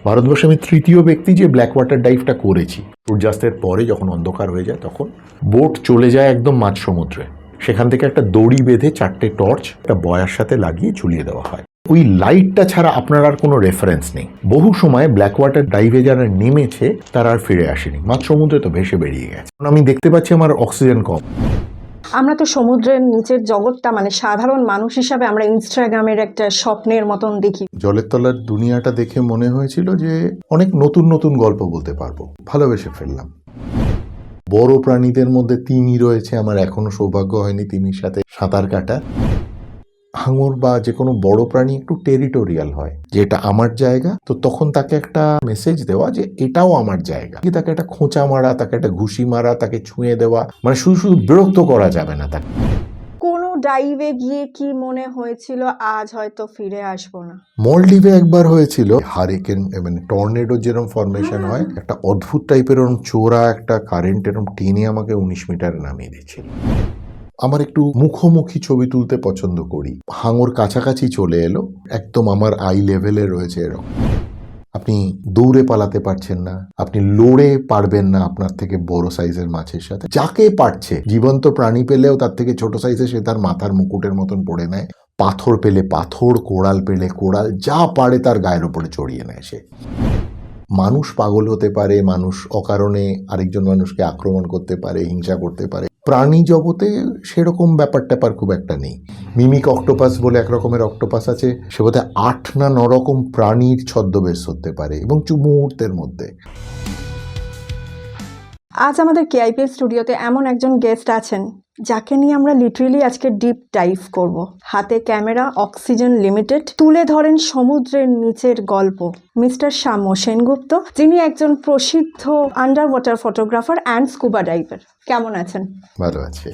ভারতবর্ষে আমি তৃতীয় ব্যক্তি যে ব্ল্যাক ওয়াটার ডাইভটা করেছি। সূর্যাস্তের পরে যখন অন্ধকার হয়ে যায় তখন বোট চলে যায় একদম মাঝ সমুদ্রে। সেখান থেকে একটা দড়ি বেঁধে 4টে টর্চ একটা বয়ার সাথে লাগিয়ে ঝুলিয়ে দেওয়া হয়। ওই লাইটটা ছাড়া আপনার আর কোনো রেফারেন্স নেই। বহু সময় ব্ল্যাক ওয়াটার ডাইভে যারা নেমেছে তারা আর ফিরে আসেনি, মাঝ সমুদ্রে তো ভেসে বেরিয়ে গেছে। আমি দেখতে পাচ্ছি আমার অক্সিজেন কম। আমরা তো সমুদ্রের নিচের জগৎটা মানে সাধারণ মানুষ হিসাবে আমরা ইনস্টাগ্রামের একটা স্বপ্নের মতন দেখি। জলের তলার দুনিয়াটা দেখে মনে হয়েছিল যে অনেক নতুন নতুন গল্প বলতে পারবো। ভালোবেসে ফেললাম। বড় প্রাণীদের মধ্যে তিমি রয়েছে, আমার এখনো সৌভাগ্য হয়নি তিমির সাথে সাঁতার কাটা। হাঙর বা যে কোনো বড় প্রাণী একটু টেরিটোরিয়াল হয়, যে এটা আমার জায়গা, তো তখন তাকে একটা মেসেজ দেওয়া যে এটাও আমার জায়গা। তাকে একটা খোঁচা মারা, তাকে একটা ঘুষি মারা, তাকে ছুঁয়ে দেওয়া, মানে শুধু শুধু বিরক্ত করা যাবে না তাকে। কোনো ডাইভে গিয়ে কি মনে হয়েছিল আজ হয়তো ফিরে আসবো না? মলদ্বীপে একবার হয়েছিল হারিকেন, মানে টর্নেডো যেরকম ফরমেশন হয়, একটা অদ্ভুত টাইপের এরকম চোরা একটা কারেন্ট এরকম টেনে আমাকে 19 মিটার নামিয়ে দিচ্ছিল। আমার একটু মুখোমুখি ছবি তুলতে পছন্দ করি। হাঙর কাছাকাছি চলে এলো, একদম আমার আই লেভেলে রয়েছে এরকম। আপনি দৌড়ে পালাতে পারছেন না, আপনি লড়ে পারবেন না আপনার থেকে বড় সাইজের মাছের সাথে। যাকে পারছে, জীবন্ত প্রাণী পেলেও তার থেকে ছোট সাইজে সে তার মাথার মুকুটের মতন পড়ে নেয়। পাথর পেলে পাথর, কোড়াল পেলে কোড়াল, যা পারে তার গায়ের ওপরে চড়িয়ে নেয় সে। মানুষ পাগল হতে পারে, মানুষ অকারণে আরেকজন মানুষকে আক্রমণ করতে পারে, হিংসা করতে পারে। প্রাণী জগতে সেরকম ব্যাপার ট্যাপার খুব একটা নেই। মিমিক অক্টোপাস বলে এক রকমের অক্টোপাস আছে, সে বোধহয় 8 না 9 রকম প্রাণীর ছদ্মবেশ হতে পারে এবং মুহূর্তের মধ্যে। আজ আমাদের কেআইপি স্টুডিওতে এমন একজন গেস্ট আছেন যাকে নিয়ে আমরা লিটারেলি আজকে ডিপ ডাইভ করব। হাতে ক্যামেরা, অক্সিজেন লিমিটেড, তুলে ধরেন সমুদ্রের নিচের গল্প মিস্টার শ্যাম্য সেনগুপ্ত, যিনি একজন প্রসিদ্ধ under water photographer and scuba diver. কেমন আছেন? ভালো আছে।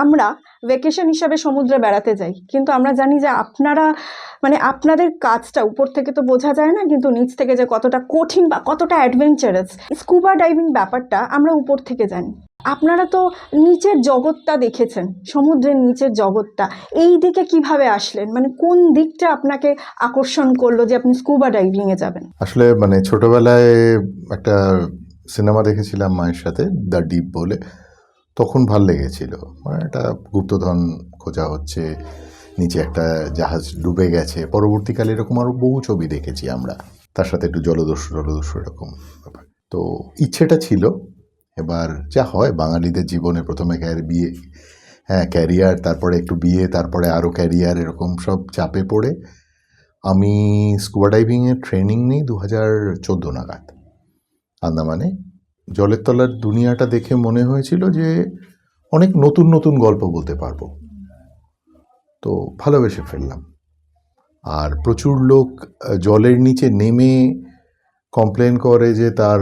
আমরা ভ্যাকেশন হিসাবে সমুদ্রে বেড়াতে যাই, কিন্তু আমরা জানি যে আপনারা মানে আপনাদের কাজটা উপর থেকে তো বোঝা যায় না, কিন্তু নিচ থেকে যে কতটা কঠিন বা কতটা অ্যাডভেঞ্চারাস স্কুবা ডাইভিং ব্যাপারটা আমরা উপর থেকে জানি। আপনারা তো নিচের জগৎটা দেখেছেন, সমুদ্রের নিচের জগৎটা, এই দিকে কিভাবে আসলেন? মানে কোন দিকটা আপনাকে আকর্ষণ করলো যে আপনি স্কুবা ডাইভিংয়ে যাবেন? আসলে মানে ছোটবেলায় একটা সিনেমা দেখেছিলাম মায়ের সাথে, দ্য ডিপ বলে, তখন ভাল লেগেছিল। মানে একটা গুপ্তধন খোঁজা হচ্ছে, নিচে একটা জাহাজ ডুবে গেছে। পরবর্তীকালে এরকম আরও বহু ছবি দেখেছি আমরা, তার সাথে একটু জলদস্যু এরকম ব্যাপার। তো ইচ্ছেটা ছিল। এবার যা হয় বাঙালিদের জীবনে, প্রথমে বিয়ে, ক্যারিয়ার, তারপরে একটু বিয়ে, তারপরে আরও ক্যারিয়ার, এরকম সব চাপে পড়ে আমি স্কুবা ডাইভিংয়ের ট্রেনিং নিই 2014 নাগাদ আন্দামানে। জলের তলার দুনিয়াটা দেখে মনে হয়েছিল যে অনেক নতুন নতুন গল্প বলতে পারবো, তো ভালোবেসে ফেললাম। আর প্রচুর লোক জলের নিচে নেমে কমপ্লেন করে যে তার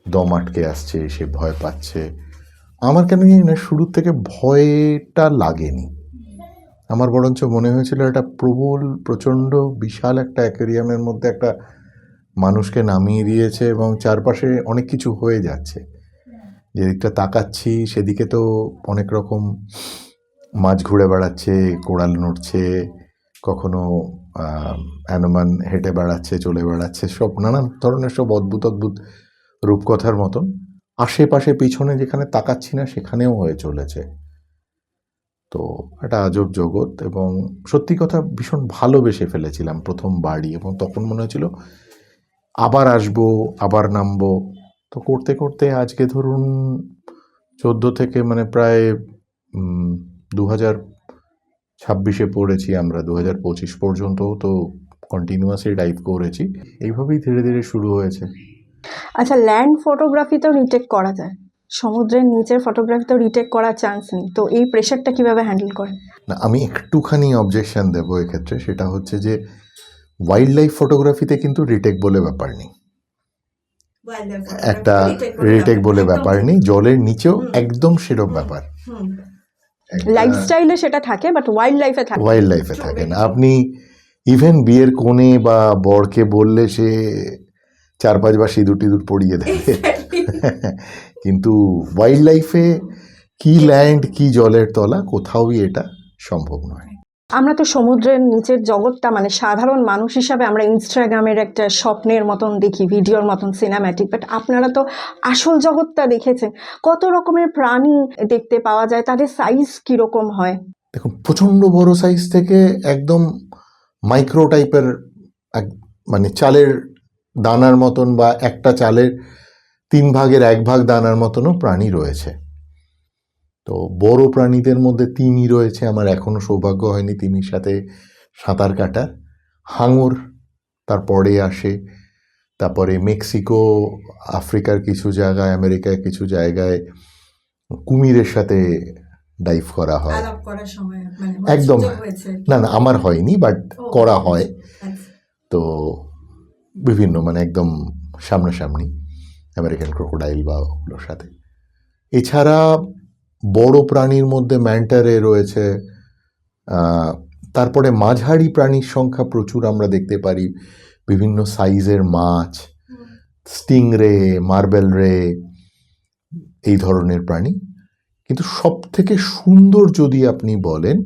দম আটকে আসছে, সে ভয় পাচ্ছে। আমার কেন জানি না শুরুর থেকে ভয়টা লাগেনি। আমার বরঞ্চ মনে হয়েছিল একটা প্রবল, প্রচণ্ড, বিশাল একটা অ্যাকোয়ারিয়ামের মধ্যে একটা মানুষকে নামিয়ে দিয়েছে এবং চারপাশে অনেক কিছু হয়ে যাচ্ছে। যেদিকটা তাকাচ্ছি সেদিকে তো অনেক রকম মাছ ঘুরে বেড়াচ্ছে, কোড়াল নড়ছে, কখনো অ্যানোমান হেঁটে বেড়াচ্ছে, চলে বেড়াচ্ছে, সব নানান ধরনের সব অদ্ভুত অদ্ভুত রূপকথার মতন। আশেপাশে পিছনে যেখানে তাকাচ্ছি না সেখানেও হয়ে চলেছে। তো একটা আজব জগৎ, এবং সত্যি কথা ভীষণ ভালোবেসে ফেলেছিলাম প্রথমবারই, এবং তখন মনে হয়েছিল আবার আসবো, আবার নামবো। তো করতে করতে আজকে ধরুন 14 থেকে মানে প্রায় 2026-এ পড়েছি আমরা, 2025 পর্যন্ত তো কন্টিনিউয়াসলি ডাইভ করেছি। এইভাবেই ধীরে ধীরে শুরু হয়েছে। আচ্ছা, ল্যান্ড ফটোগ্রাফিতেও রিটেক করা যায়, সমুদ্রের নিচের ফটোগ্রাফিতেও রিটেক করার চান্স নেই, তো এই প্রেশারটা কিভাবে হ্যান্ডেল করেন? না, আমি একটুখানি অবজেকশন দেবো এক্ষেত্রে। সেটা হচ্ছে যে ওয়াইল্ড লাইফ ফটোগ্রাফিতে কিন্তু রিটেক বলে ব্যাপার নেই, একটা রিটেক বলে ব্যাপার নেই। জলের নিচেও একদম সেরকম ব্যাপার। লাইফস্টাইলে সেটা থাকে, বাট ওয়াইল্ড লাইফে থাকে না। আপনি ইভেন বিয়ের কোণে বা বরকে বললে সে 4-5 বার সিঁদুর টিঁদুর পরিয়ে দেবে, কিন্তু ওয়াইল্ড লাইফে কি ল্যান্ড কি জলের তলা কোথাওই এটা সম্ভব নয়। আমরা তো সমুদ্রের নিচের জগৎটা মানে সাধারণ মানুষ হিসাবে আমরা ইনস্টাগ্রামের একটা স্বপ্নের মতন দেখি, ভিডিওর মতন সিনেম্যাটিক, বাট আপনারা তো আসল জগৎটা দেখেছেন। কত রকমের প্রাণী দেখতে পাওয়া যায়, তাদের সাইজ কীরকম হয়? দেখুন, প্রচণ্ড বড় সাইজ থেকে একদম মাইক্রো টাইপের, মানে চালের দানার মতন বা একটা চালের 3 ভাগের 1 ভাগ দানার মতনও প্রাণী রয়েছে। তো বড় প্রাণীদের মধ্যে তিমি রয়েছে, আমার এখনও সৌভাগ্য হয়নি তিমির সাথে সাঁতার কাটার। হাঙর তারপরে আসে, তারপরে মেক্সিকো, আফ্রিকার কিছু জায়গায়, আমেরিকার কিছু জায়গায় কুমিরের সাথে ডাইভ করা হয়। একদম না, আমার হয়নি, বাট করা হয়। তো বিভিন্ন মানে একদম সামনাসামনি আমেরিকান ক্রোকোডাইল বা ওগুলোর সাথে। এছাড়া বড় প্রাণীর মধ্যে ম্যান্টারে রয়েছে, তারপরে মাঝারি প্রাণীর সংখ্যা প্রচুর আমরা দেখতে পারি, বিভিন্ন সাইজের মাছ, স্টিংরে, মার্বেল রে, এই ধরনের প্রাণী। কিন্তু সব থেকে সুন্দর যদি আপনি বলেন,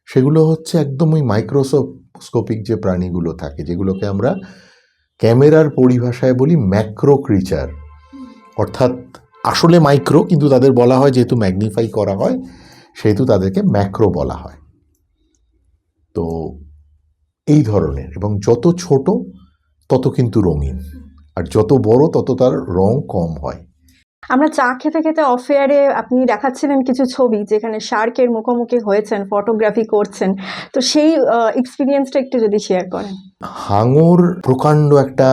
সেগুলো হচ্ছে একদম ওই মাইক্রোস্কোপিক যে প্রাণীগুলো থাকে, যেগুলোকে আমরা ক্যামেরার পরিভাষায় বলি ম্যাক্রো ক্রিচার, অর্থাৎ আসলে মাইক্রো, কিন্তু তাদের বলা হয় যেহেতু ম্যাগনিফাই করা হয় সেহেতু তাদেরকে ম্যাক্রো বলা হয়। তো এই ধরনের, এবং যত ছোট তত কিন্তু রঙিন, আর যত বড় তত তার রং কম হয়। আমরা চা খেতে খেতে অফেয়ারে আপনি দেখাচ্ছিলেন কিছু ছবি যেখানে শার্কের মুখোমুখি হয়েছেন, ফটোগ্রাফি করছেন, তো সেই এক্সপিরিয়েন্সটা একটু যদি শেয়ার করেন। হাঙর প্রকাণ্ড একটা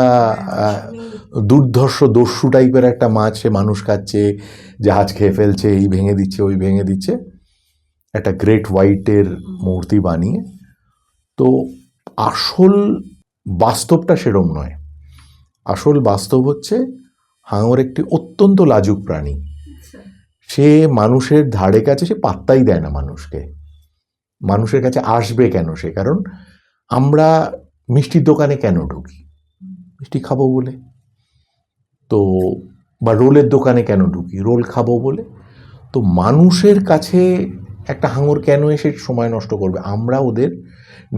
দুর্ধর্ষ দস্যু টাইপের একটা মাছ, সে মানুষ খাচ্ছে, জাহাজ খেয়ে ফেলছে, এই ভেঙে দিচ্ছে ওই ভেঙে দিচ্ছে, একটা গ্রেট হোয়াইটের মূর্তি বানিয়ে। তো আসল বাস্তবটা সেরম নয়। আসল বাস্তব হচ্ছে হাঙর একটি অত্যন্ত লাজুক প্রাণী। সে মানুষের ধারে কাছে সে পাত্তাই দেয় না মানুষকে, মানুষের কাছে আসবে কেন সে? কারণ আমরা মিষ্টির দোকানে কেন ঢুকি? মিষ্টি খাবো বলে। তো বা রোলের দোকানে কেন ঢুকি? রোল খাবো বলে। তো মানুষের কাছে একটা হাঙর কেন এসে সময় নষ্ট করবে? আমরা ওদের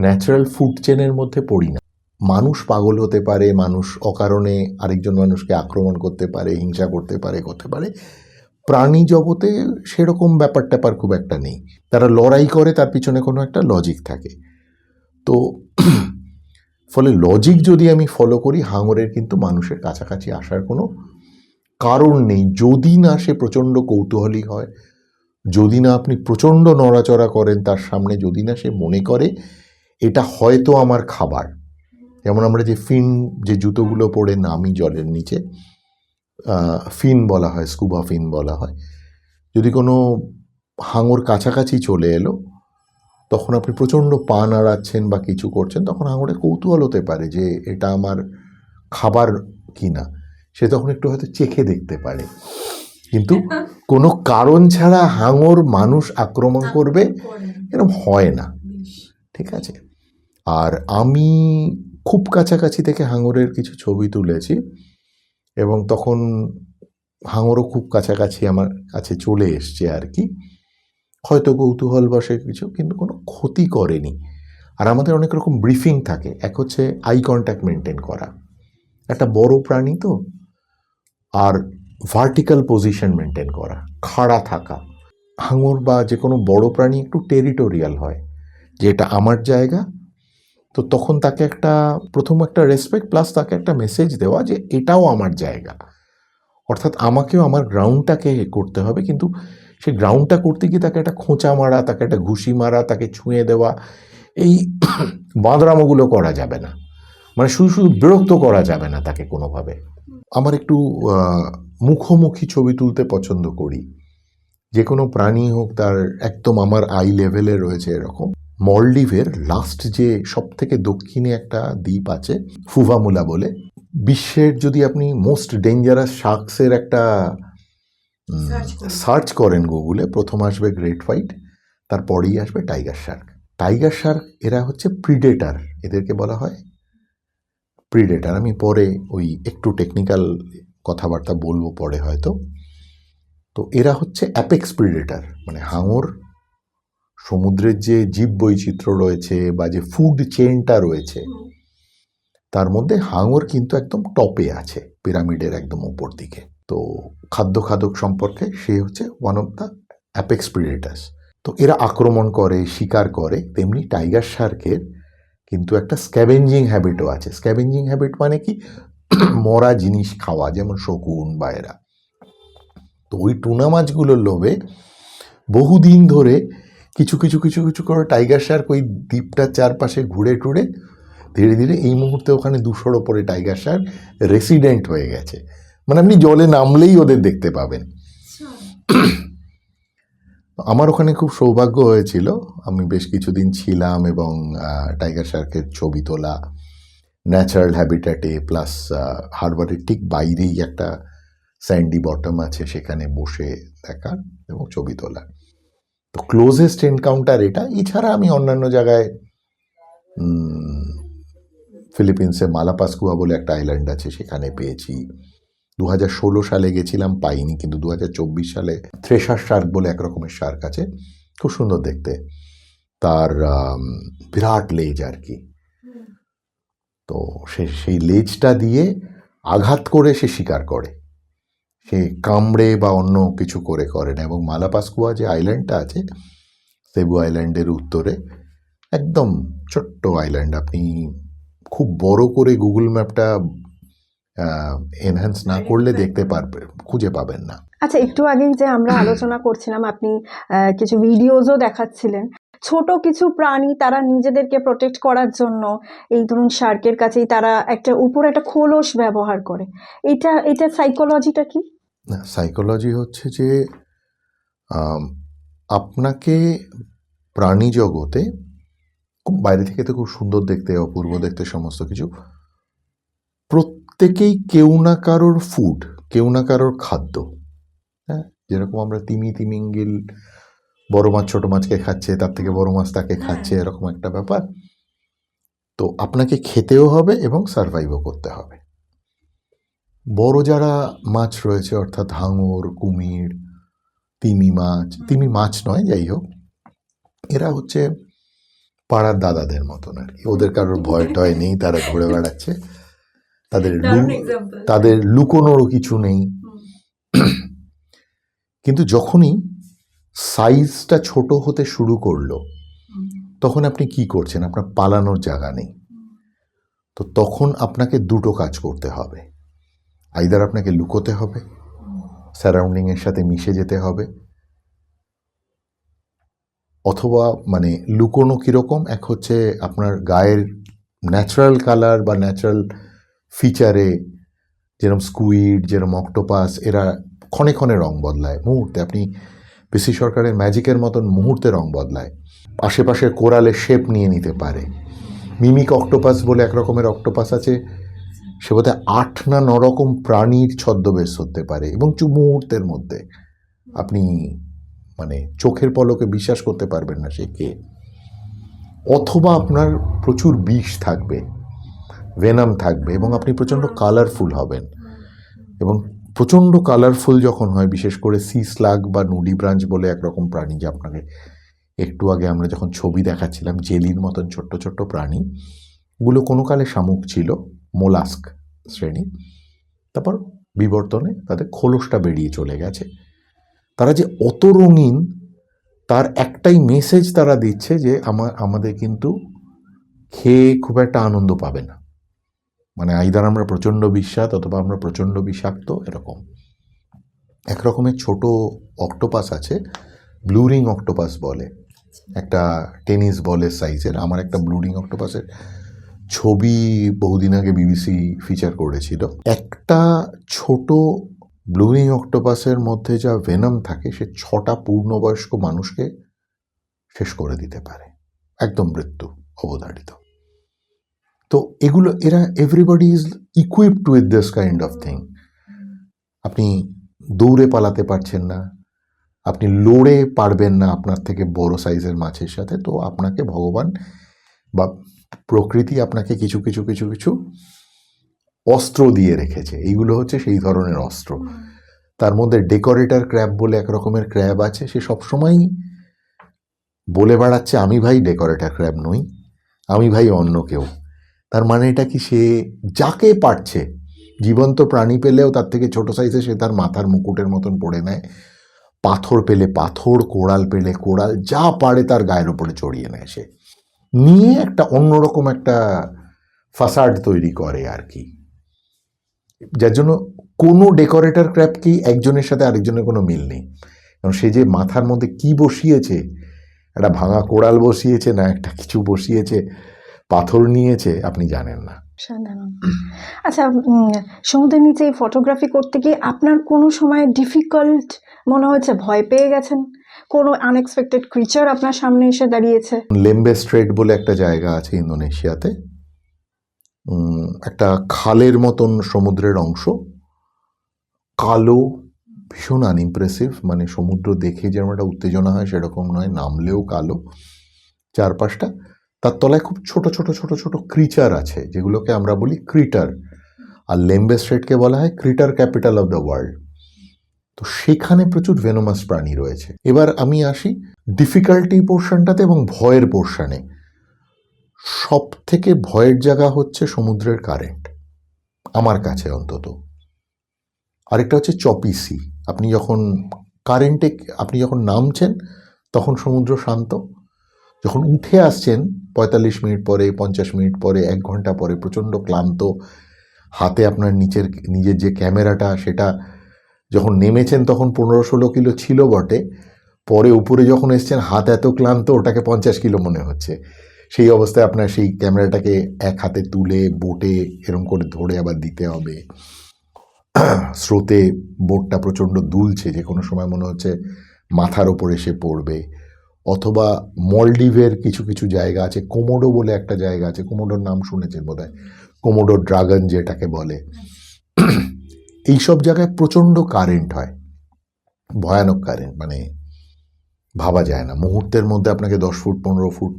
ন্যাচারাল ফুড চেনের মধ্যে পড়ি না। মানুষ পাগল হতে পারে, মানুষ অকারণে আরেকজন মানুষকে আক্রমণ করতে পারে, হিংসা করতে পারে। প্রাণী জগতে সেরকম ব্যাপার ট্যাপার খুব একটা নেই। তারা লড়াই করে, তার পিছনে কোনো একটা লজিক থাকে। তো ফলে লজিক যদি আমি ফলো করি, হাঙরের কিন্তু মানুষের কাছাকাছি আসার কোনো কারণ নেই, যদি না সে প্রচণ্ড কৌতূহলী হয়, যদি না আপনি প্রচণ্ড নড়াচড়া করেন তার সামনে, যদি না সে মনে করে এটা হয়তো আমার খাবার। যেমন আমরা যে ফিন, যে জুতোগুলো পরে নামি জলের নিচে, ফিন বলা হয়, স্কুবা ফিন বলা হয়। যদি কোনো হাঙর কাছাকাছি চলে এলো, তখন আপনি প্রচণ্ড পা নাড়াচ্ছেন বা কিছু করছেন, তখন হাঙরের কৌতূহল হতে পারে যে এটা আমার খাবার কিনা। সে তখন একটু হয়তো চেখে দেখতে পারে, কিন্তু কোনো কারণ ছাড়া হাঙর মানুষ আক্রমণ করবে এরকম হয় না। ঠিক আছে। আর আমি খুব কাছাকাছি থেকে হাঙরের কিছু ছবি তুলেছি, এবং তখন হাঙরও খুব কাছাকাছি আমার কাছে চলে এসছে আর কি, হয়তো কৌতূহল বসে কিছু, কিন্তু কোনো ক্ষতি করেনি। আর আমাদের অনেক রকম ব্রিফিং থাকে। এক হচ্ছে আই কন্ট্যাক্ট মেনটেন করা, একটা বড় প্রাণী তো, আর ভার্টিক্যাল পজিশন মেনটেন করা, খাড়া থাকা। হাঙর বা যে কোনো বড় প্রাণী একটু টেরিটোরিয়াল হয়, যে এটা আমার জায়গা। তো তখন তাকে প্রথম একটা রেসপেক্ট, প্লাস তাকে একটা মেসেজ দেওয়া যে এটাও আমার জায়গা, অর্থাৎ আমাকেও আমার গ্রাউন্ডটাকে করতে হবে। কিন্তু সেই গ্রাউন্ডটা করতে গিয়ে তাকে একটা খোঁচা মারা, তাকে একটা ঘুষি মারা, তাকে ছুঁয়ে দেওয়া, এই বাঁদরামোগুলো করা যাবে না। মানে শুধু বিরক্ত করা যাবে না তাকে কোনোভাবে। আমার একটু মুখোমুখি ছবি তুলতে পছন্দ করি, যে কোনো প্রাণী হোক, তার একদম আমার আই লেভেলে রয়েছে এরকম। মলডিভের লাস্ট যে সব থেকে দক্ষিণে একটা দ্বীপ আছে ফুভামুলা বলে, বিশ্বের যদি আপনি মোস্ট ডেঞ্জারাস শার্কসের একটা সার্চ করেন গুগলে, প্রথম আসবে গ্রেট হোয়াইট, তারপরেই আসবে টাইগার শার্ক। টাইগার শার্ক এরা হচ্ছে প্রিডেটার, এদেরকে বলা হয় প্রিডেটার। আমি পরে ওই একটু টেকনিক্যাল কথাবার্তা বলবো পরে হয়তো। তো এরা হচ্ছে অ্যাপেক্স প্রিডেটার, মানে হাঙর সমুদ্রের যে জীব বৈচিত্র্য রয়েছে বা যে ফুড চেনটা রয়েছে তার মধ্যে হাঙর কিন্তু একদম টপে আছে, পিরামিডের একদম উপর দিকে। তো খাদ্য খাদক সম্পর্কে সে হচ্ছে ওয়ান অফ দ্য অ্যাপেক্স প্রিডেটার্স। তো এরা আক্রমণ করে, শিকার করে, তেমনি টাইগার শার্কের কিন্তু একটা স্ক্যাভেঞ্জিং হ্যাবিটও আছে। স্ক্যাভেঞ্জিং হ্যাবিট মানে কি, মরা জিনিস খাওয়া, যেমন শকুন বা এরা। তো ওই টুনা মাছগুলোর লোভে বহুদিন ধরে কিছু কিছু কিছু কিছু করে টাইগার শার্ক ওই দ্বীপটার চারপাশে ঘুরে টুরে ধীরে ধীরে এই মুহূর্তে ওখানে 200-র ওপরে টাইগার শার্ক রেসিডেন্ট হয়ে গেছে। মানে আপনি জলে নামলেই ওদের দেখতে পাবেন। আমার ওখানে খুব সৌভাগ্য হয়েছিল, আমি বেশ কিছুদিন ছিলাম এবং টাইগার শার্কের ছবি তোলা, ন্যাচারাল হ্যাবিট্যাটে, প্লাস হারবারের ঠিক বাইরেই একটা স্যান্ডি বটম আছে, সেখানে বসে দেখা এবং ছবি তোলা। তো ক্লোজেস্ট এনকাউন্টার এটা। এছাড়া আমি অন্যান্য জায়গায় ফিলিপিন্সে মালাপাসকুয়া বলে একটা আইল্যান্ড আছে, সেখানে পেয়েছি। 2016 সালে গেছিলাম, পাইনি, কিন্তু 2024 সালে থ্রেশার শার্ক বলে এক রকমের শার্ক আছে, খুব সুন্দর দেখতে, তার বিরাট লেজ আর কি। তো সেই লেজটা দিয়ে আঘাত করে সে শিকার করে, সে কামড়ে বা অন্য কিছু করে না। এবং মালাপাসকুয়া যে আইল্যান্ডটা আছে সেবু আইল্যান্ডের উত্তরে, একদম ছোট্ট আইল্যান্ড, আপনি খুব বড় করে গুগল ম্যাপটা এনহ্যান্স না করলে দেখতে পারবেন, খুঁজে পাবেন না। আচ্ছা, একটু আগেই যে আমরা আলোচনা করছিলাম, আপনি কিছু ভিডিওজও দেখাচ্ছিলেন, ছোট কিছু প্রাণী তারা নিজেদেরকে প্রোটেক্ট করার জন্য এই ধরুন শার্কের কাছেই তারা উপরে একটা খোলস ব্যবহার করে, এটা সাইকোলজিটা কি? না, সাইকোলজি হচ্ছে যে আপনাকে প্রাণী জগতে খুব বাইরে থেকে তো খুব সুন্দর দেখতে, অপূর্ব দেখতে সমস্ত কিছু, প্রত্যেকেই কেউ না কারোর ফুড, কেউ না কারোর খাদ্য। হ্যাঁ, যেরকম আমরা তিমিঙ্গিল বড় মাছ ছোট মাছকে খাচ্ছে, তার থেকে বড় মাছ তাকে খাচ্ছে, এরকম একটা ব্যাপার। তো আপনাকে খেতেও হবে এবং সার্ভাইভও করতে হবে। বড় যারা মাছ রয়েছে, অর্থাৎ হাঙর, কুমির, তিমি মাছ নয়, যাই হোক, এরা হচ্ছে পাড়ার দাদাদের মতন আর কি, ওদের কারোর ভয় টয় নেই, তারা ঘুরে বেড়াচ্ছে, তাদের লুকোনোরও কিছু নেই। কিন্তু যখনই সাইজটা ছোট হতে শুরু করলো, তখন আপনি কি করছেন, আপনার পালানোর জায়গা নেই। তো তখন আপনাকে দুটো কাজ করতে হবে, আইদার আপনাকে লুকোতে হবে, সারাউন্ডিংয়ের সাথে মিশে যেতে হবে, অথবা মানে লুকোনো কীরকম, এক হচ্ছে আপনার গায়ের ন্যাচারাল কালার বা ন্যাচারাল ফিচারে, যেরকম স্কুইড, যেরকম অক্টোপাস, এরা ক্ষণে ক্ষণে রং বদলায় মুহূর্তে, আপনি পিসি সরকারের ম্যাজিকের মতন মুহূর্তে রং বদলায়, আশেপাশের কোরালের শেপ নিয়ে নিতে পারে। মিমিক অক্টোপাস বলে এক রকমের অক্টোপাস আছে, সে বোধহয় 8 না 9 রকম প্রাণীর ছদ্মবেশ হতে পারে, এবং মুহূর্তের মধ্যে আপনি মানে চোখের পলকে বিশ্বাস করতে পারবেন না সে কে। অথবা আপনার প্রচুর বিষ থাকবে, ভেনাম থাকবে, এবং আপনি প্রচণ্ড কালারফুল হবেন। এবং প্রচণ্ড কালারফুল যখন হয়, বিশেষ করে সি স্লাগ বা নুডি ব্রাঞ্চ বলে একরকম প্রাণী, যে আপনাকে একটু আগে আমরা যখন ছবি দেখাচ্ছিলাম, জেলির মতন ছোট্ট ছোট্ট প্রাণী, ওগুলো কোনো কালে শামুক ছিল, মোলাস্ক শ্রেণী, তারপর বিবর্তনে তাদের খোলসটা বেরিয়ে চলে গেছে। তারা যে অত রঙিন, তার একটাই মেসেজ তারা দিচ্ছে যে আমাদের কিন্তু খেয়ে খুব একটা আনন্দ পাবে না, মানে আইদার আমরা প্রচণ্ড বিস্বাদ অথবা আমরা প্রচণ্ড বিষাক্ত, এরকম। এক রকমের ছোট অক্টোপাস আছে, ব্লু রিং অক্টোপাস বলে, একটা টেনিস বলের সাইজের। আমার একটা ব্লু রিং অক্টোপাসের ছবি বহুদিন আগে বিবিসি ফিচার করেছিল। একটা ছোট ব্লু রিং অক্টোপাসের মধ্যে যা ভেনম থাকে, সে 6টা পূর্ণবয়স্ক মানুষকে শেষ করে দিতে পারে, একদম মৃত্যু অবধারিত। তো এগুলো, এরা everybody is equipped with this kind of thing. আপনি দৌড়ে পালাতে পারছেন না, আপনি লড়ে পারবেন না আপনার থেকে বড় সাইজের মাছের সাথে, তো আপনাকে ভগবান বা প্রকৃতি আপনাকে কিছু কিছু কিছু কিছু অস্ত্র দিয়ে রেখেছে। এইগুলো হচ্ছে সেই ধরনের অস্ত্র। তার মধ্যে ডেকোরেটর ক্র্যাব বলে এক রকমের ক্র্যাব আছে, সে সবসময়ই বলে বেড়াচ্ছে আমি ভাই ডেকোরেটর ক্র্যাব নই, আমি ভাই অন্য কেউ। তার মানে এটা কি, সে যাকে পারছে জীবন্ত প্রাণী পেলেও তার থেকে ছোট সাইজে সে তার মাথার মুকুটের মতন পড়ে নেয়, পাথর পেলে পাথর, কোড়াল পেলে কোড়াল, যা পারে তার গায়ের ওপরে চড়িয়ে নেয়, সে নিয়ে একটা অন্যরকম একটা ফাসাড তৈরি করে আর কি, যার জন্য কোনো ডেকোরেটর ক্র্যাবকেই একজনের সাথে আরেকজনের কোনো মিল নেই। কারণ সে যে মাথার মধ্যে কি বসিয়েছে, একটা ভাঙা কোড়াল বসিয়েছে না একটা কিছু বসিয়েছে, পাথর নিয়েছে, আপনি জানেন না। সাধারণ। আচ্ছা, সমুদ্রের নিচে এই ফটোগ্রাফি করতে গিয়ে আপনার কোনো সময় ডিফিকাল্ট মনে হয়েছে, ভয় পেয়ে গেছেন, কোনো আনএক্সপেক্টেড ক্রিচার আপনার সামনে এসে দাঁড়িয়েছে? লেম্বে স্ট্রেট বলে একটা জায়গা আছে ইন্দোনেশিয়াতে, একটা খালের মতন সমুদ্রের অংশ, কালো, ভীষণ আনইমপ্রেসিভ, মানে সমুদ্র দেখে যেরকম একটা উত্তেজনা হয় সেরকম নয়, নামলেও কালো চারপাশটা। তার তলায় খুব ছোট ছোট ছোট ছোট ক্রিচার আছে যেগুলোকে আমরা বলি ক্রিটার, আর লেম্বে স্ট্রেটকে বলা হয় critter capital of the world. তো সেখানে প্রচুর ভেনোমাস প্রাণী রয়েছে। এবার আমি আসি ডিফিকাল্টি পোর্শনটাতে এবং ভয়ের পোর্শনে। সব থেকে ভয়ের জায়গা হচ্ছে সমুদ্রের কারেন্ট, আমার কাছে অন্তত। আরেকটা হচ্ছে চপি সি। আপনি যখন কারেন্টে, আপনি যখন নামছেন তখন সমুদ্র শান্ত, যখন উঠে আসছেন 45 মিনিট পরে, 50 মিনিট পরে, 1 ঘন্টা পরে প্রচণ্ড ক্লান্ত, হাতে আপনার নিজের যে ক্যামেরাটা সেটা, যখন নেমেছেন তখন 15-16 কিলো ছিল বটে, পরে উপরে যখন এসছেন হাত এত ক্লান্ত ওটাকে 50 কিলো মনে হচ্ছে। সেই অবস্থায় আপনার সেই ক্যামেরাটাকে এক হাতে তুলে বোটে এরম করে ধরে আবার দিতে হবে। স্রোতে বোটটা প্রচণ্ড দুলছে, যে কোনো সময় মনে হচ্ছে মাথার ওপর এসে পড়বে। অথবা মলডিভের কিছু কিছু জায়গা আছে, কোমোডো বলে একটা জায়গা আছে, কোমোডোর নাম শুনেছেন বোধহয়, কোমোডো ড্রাগন যেটাকে বলে। এইসব জায়গায় প্রচণ্ড কারেন্ট হয়, ভয়ানক কারেন্ট, মানে ভাবা যায় না। মুহূর্তের মধ্যে আপনাকে 10 ফুট, 15 ফুট,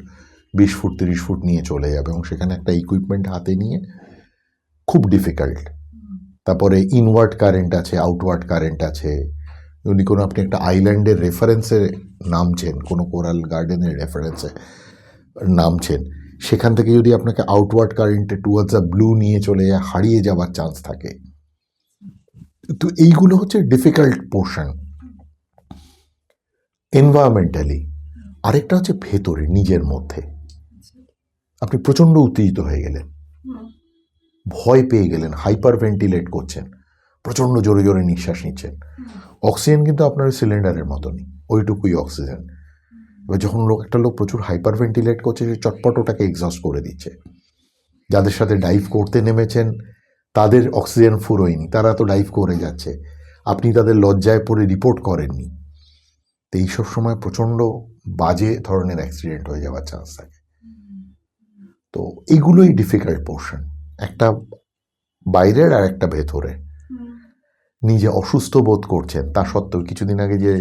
20 ফুট, 30 ফুট নিয়ে চলে যাবে, এবং সেখানে একটা ইকুইপমেন্ট হাতে নিয়ে খুব ডিফিকাল্ট। তারপরে ইনওয়ার্ড কারেন্ট আছে, আউটওয়ার্ড কারেন্ট আছে। যদি কোনো আপনি একটা আইল্যান্ডের রেফারেন্সে নামছেন, কোনো কোরাল গার্ডেনের রেফারেন্সে নামছেন, সেখান থেকে যদি আপনাকে আউটওয়ার্ড কারেন্টে টুয়ার্ডস দ্য ব্লু নিয়ে চলে যায়, হারিয়ে যাওয়ার চান্স থাকে। তো এইগুলো হচ্ছে ডিফিকাল্ট পোর্শন এনভায়রনমেন্টালি। আরেকটা হচ্ছে ভেতরে নিজের মধ্যে আপনি প্রচণ্ড উত্তেজিত হয়ে গেলেন, ভয় পেয়ে গেলেন, হাইপার ভেন্টিলেট করছেন, প্রচণ্ড জোরে জোরে নিঃশ্বাস নিচ্ছেন। অক্সিজেন কিন্তু আপনার সিলিন্ডারের মতনই, ওইটুকুই অক্সিজেন। এবার যখন একটা লোক প্রচুর হাইপার ভেন্টিলেট করছে, সে চটপট ওটাকে এক্সস্ট করে দিচ্ছে। যাদের সাথে ডাইভ করতে নেমেছেন তাদের অক্সিজেন ফুরোয়নি, তারা তো ডাইভ করে যাচ্ছে, আপনি তাদের লজ্জায় পড়ে রিপোর্ট করেননি। তো এইসব সময় প্রচণ্ড বাজে ধরনের অ্যাক্সিডেন্ট হয়ে যাওয়ার চান্স থাকে। তো এইগুলোই ডিফিকাল্ট পোর্শন, একটা বাইরের আর একটা ভেতরে। নিজে অসুস্থ বোধ করছেন, তা সত্ত্বেও কিছুদিন আগে যে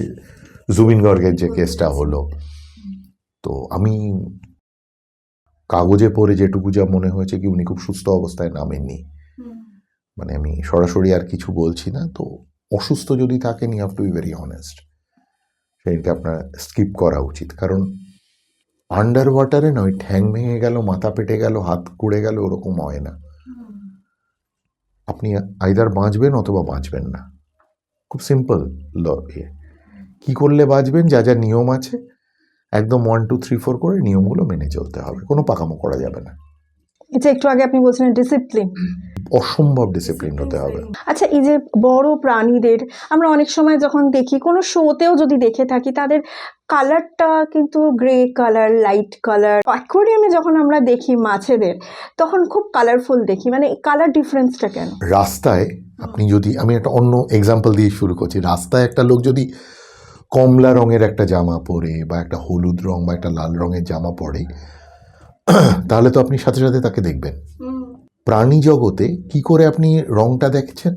জুবিন গর্গের যে কেসটা হলো, তো আমি কাগজে পড়ে যেটুকু যা মনে হয়েছে কি উনি খুব সুস্থ অবস্থায় নামেননি। মানে আমি সরাসরি আর কিছু বলছি না। তো অসুস্থ যদি থাকেন, you have to be very honest, সেটাকে আপনার স্কিপ করা উচিত। কারণ আন্ডার ওয়াটারে নয়, ঠ্যাং ভেঙে গেল, মাথা পেটে গেল, হাত কুড়ে গেল, ওরকম হয় না। আপনি আইদার বাঁচবেন অথবা বাঁচবেন না, খুব সিম্পল ল। কী করলে বাঁচবেন, যা যা নিয়ম আছে একদম 1, 2, 3, 4 করে নিয়মগুলো মেনে চলতে হবে, কোনো পাকামো করা যাবে না। এটা একটু আগে আপনি বলছিলেন ডিসিপ্লিন, অসম্ভব ডিসিপ্লিন হতে হবে। আচ্ছা, এই যে বড় প্রাণীদের আমরা অনেক সময় যখন দেখি, কোনো শোতেও যদি দেখে থাকি, তাদের কালারটা কিন্তু গ্রে কালার, লাইট কালার। অ্যাকোয়ারিয়ামে যখন আমরা দেখি মাছেদের, তখন খুব কালারফুল দেখি, মানে কালার ডিফারেন্সটা কেন? রাস্তায় আপনি যদি, আমি একটা অন্য এক্সাম্পল দিয়ে শুরু করছি, রাস্তায় একটা লোক যদি কমলা রঙের একটা জামা পরে বা একটা হলুদ রং বা একটা লাল রঙের জামা পরে, তাহলে তো আপনি সাথে সাথে তাকে দেখবেন। প্রাণী জগতে কি করে আপনি রংটা দেখছেন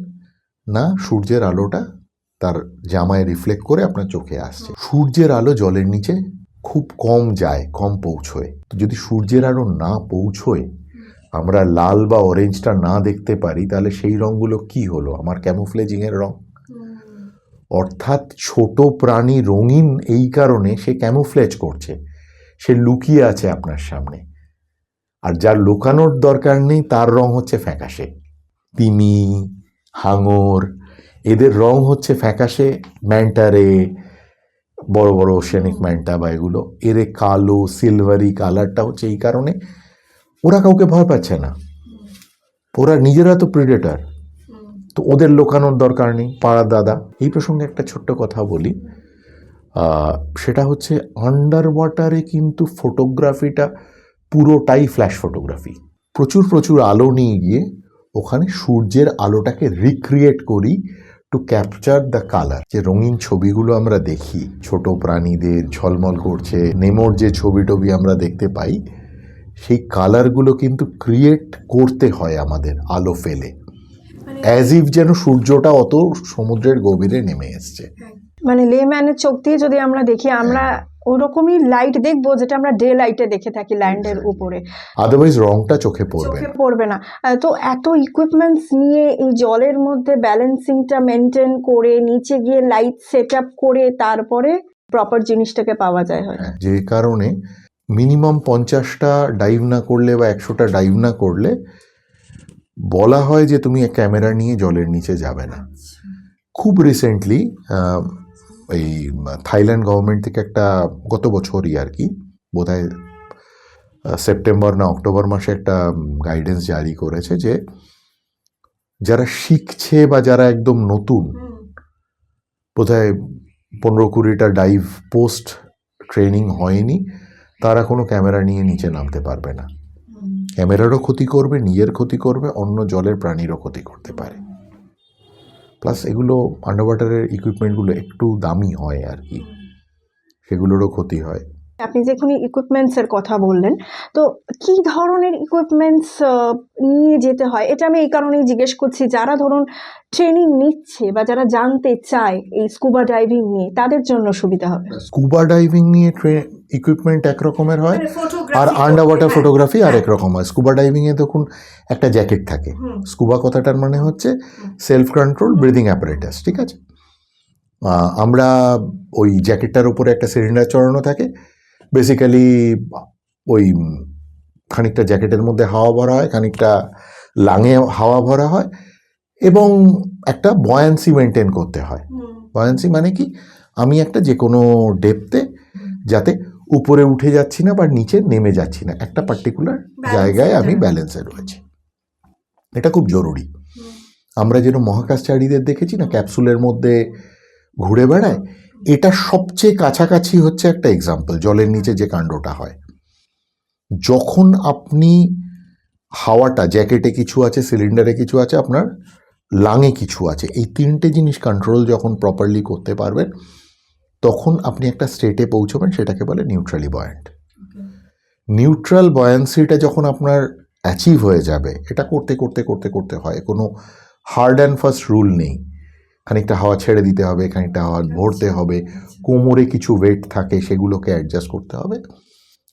না, সূর্যের আলোটা তার জামায় রিফ্লেক্ট করে আপনার চোখে আসছে। সূর্যের আলো জলের নিচে খুব কম যায়, কম পৌঁছয়। তো যদি সূর্যের আলো না পৌঁছয়, আমরা লাল বা অরেঞ্জটা না দেখতে পারি, তাহলে সেই রঙগুলো কি হলো? আমার ক্যামোফ্লেজিংয়ের রং। অর্থাৎ ছোট প্রাণী রঙিন এই কারণে সে ক্যামোফ্লেজ করছে, সে লুকিয়ে আছে আপনার সামনে, আর যার লুকানোর দরকার নেই তার রং হচ্ছে ফ্যাকাশে। তিমি, হাঙর, এদের রং হচ্ছে ফ্যাকাশে। ম্যান্টারে, বড় বড় ওশেনিক ম্যান্টা বা এগুলো, এর কালো সিলভারি কালারটা হচ্ছে এই কারণে ওরা কাউকে ভয় পাচ্ছে না, ওরা নিজেরা তো প্রিডেটার, তো ওদের লোকানোর দরকার নেই। পাড়ার দাদা। এই প্রসঙ্গে একটা ছোট্ট কথা বলি, সেটা হচ্ছে আন্ডার ওয়াটারে কিন্তু ফটোগ্রাফিটা পুরোটাই ফ্ল্যাশ ফটোগ্রাফি। প্রচুর প্রচুর আলো নিয়ে গিয়ে ওখানে সূর্যের আলোটাকে রিক্রিয়েট করি টু ক্যাপচার দ্য কালার। যে রঙিন ছবিগুলো আমরা দেখি, ছোট প্রাণীদের ঝলমল করছে, নেমোর যে ছবি টবি আমরা দেখতে পাই, সেই কালারগুলো কিন্তু ক্রিয়েট করতে হয় আমাদের আলো ফেলে, অ্যাজ ইফ যেন সূর্যটা অত সমুদ্রের গভীরে নেমে এসছে। মানে লেম্যানের চোখ দিয়ে যদি আমরা দেখি, আমরা ওরকমই লাইট দেখবো যেটা আমরা ডে লাইটে দেখে থাকি ল্যান্ডের উপরে, আদারওয়াইজ রংটা চোখে পড়বে চোখে না। পড়বে না। তো এত ইকুইপমেন্টস নিয়ে এই জলের মধ্যে ব্যালেন্সিংটা মেনটেন করে নিচে গিয়ে লাইট সেট আপ করে তারপরে প্রপার জিনিসটাকে পাওয়া যায় হয়। যে কারণে মিনিমাম 50টা ডাইভ না করলে বা 100টা ডাইভ না করলে বলা হয় যে তুমি ক্যামেরা নিয়ে জলের নিচে যাবে না। খুব রিসেন্টলি এই থাইল্যান্ড গভর্নমেন্ট থেকে একটা, গত বছরই আর কি, বোধহয় সেপ্টেম্বর না অক্টোবর মাসে একটা গাইডেন্স জারি করেছে যে যারা শিখছে বা যারা একদম নতুন, বোধহয় 15-20টা ডাইভ পোস্ট ট্রেনিং হয়নি, তারা কোনো ক্যামেরা নিয়ে নিচে নামতে পারবে না। ক্যামেরারও ক্ষতি করবে, নিজের ক্ষতি করবে, অন্য জলের প্রাণীরও ক্ষতি করতে পারে। প্লাস এগুলো আন্ডার ওয়াটারের ইকুইপমেন্টগুলো একটু দামি হয় আর কি, সেগুলোরও ক্ষতি হয়। আপনি যখন ইকুইপমেন্টসের কথা বললেন, তো কি ধরনের ইকুইপমেন্টস নিয়ে যেতে হয়? এটা আমি এই কারণেই জিজ্ঞেস করছি, যারা ধরুন ট্রেনিং নিচ্ছে বা যারা জানতে চায় এই স্কুবা ডাইভিং নিয়ে, তাদের জন্য সুবিধা হবে। স্কুবা ডাইভিং নিয়ে ইকুইপমেন্ট একরকমের হয়, আর আন্ডার ওয়াটার ফটোগ্রাফি আরেক রকম হয়। স্কুবা ডাইভিংয়ে দেখুন একটা জ্যাকেট থাকে। স্কুবা কথাটার মানে হচ্ছে সেলফ কন্ট্রোল ব্রিদিং অ্যাপারেটাস, ঠিক আছে? আমরা ওই জ্যাকেটটার উপরে একটা সিলিন্ডার চড়ানো থাকে, বেসিক্যালি ওই খানিকটা জ্যাকেটের মধ্যে হাওয়া ভরা হয়, খানিকটা লাঙে হাওয়া ভরা হয়, এবং একটা বয়ান্সি মেনটেন করতে হয়। বয়ান্সি মানে কি, আমি একটা যে কোনো ডেপথে যাতে উপরে উঠে যাচ্ছি না বা নিচে নেমে যাচ্ছি না, একটা পার্টিকুলার জায়গায় আমি ব্যালেন্সে রয়েছি। এটা খুব জরুরি। আমরা যেন মহাকাশচারীদের দেখেছি না, ক্যাপসুলের মধ্যে ঘুরে বেড়ায়, এটা সবচেয়ে কাছাকাছি হচ্ছে একটা এক্সাম্পল। জলের নিচে যে কাণ্ডটা হয়, যখন আপনি হাওয়াটা, জ্যাকেটে কিছু আছে, সিলিন্ডারে কিছু আছে, আপনার লাঙে কিছু আছে, এই তিনটে জিনিস কন্ট্রোল যখন প্রপারলি করতে পারবেন, তখন আপনি একটা স্টেটে পৌঁছবেন, সেটাকে বলে নিউট্রালি বয়ান্ট। নিউট্রাল বয়ান্সিটা যখন আপনার অ্যাচিভ হয়ে যাবে, এটা করতে করতে করতে করতে হয়, কোনো হার্ড অ্যান্ড ফাস্ট রুল নেই। খানিকটা হাওয়া ছেড়ে দিতে হবে, খানিকটা হাওয়া ভরতে হবে, কোমরে কিছু ওয়েট থাকে, সেগুলোকে অ্যাডজাস্ট করতে হবে।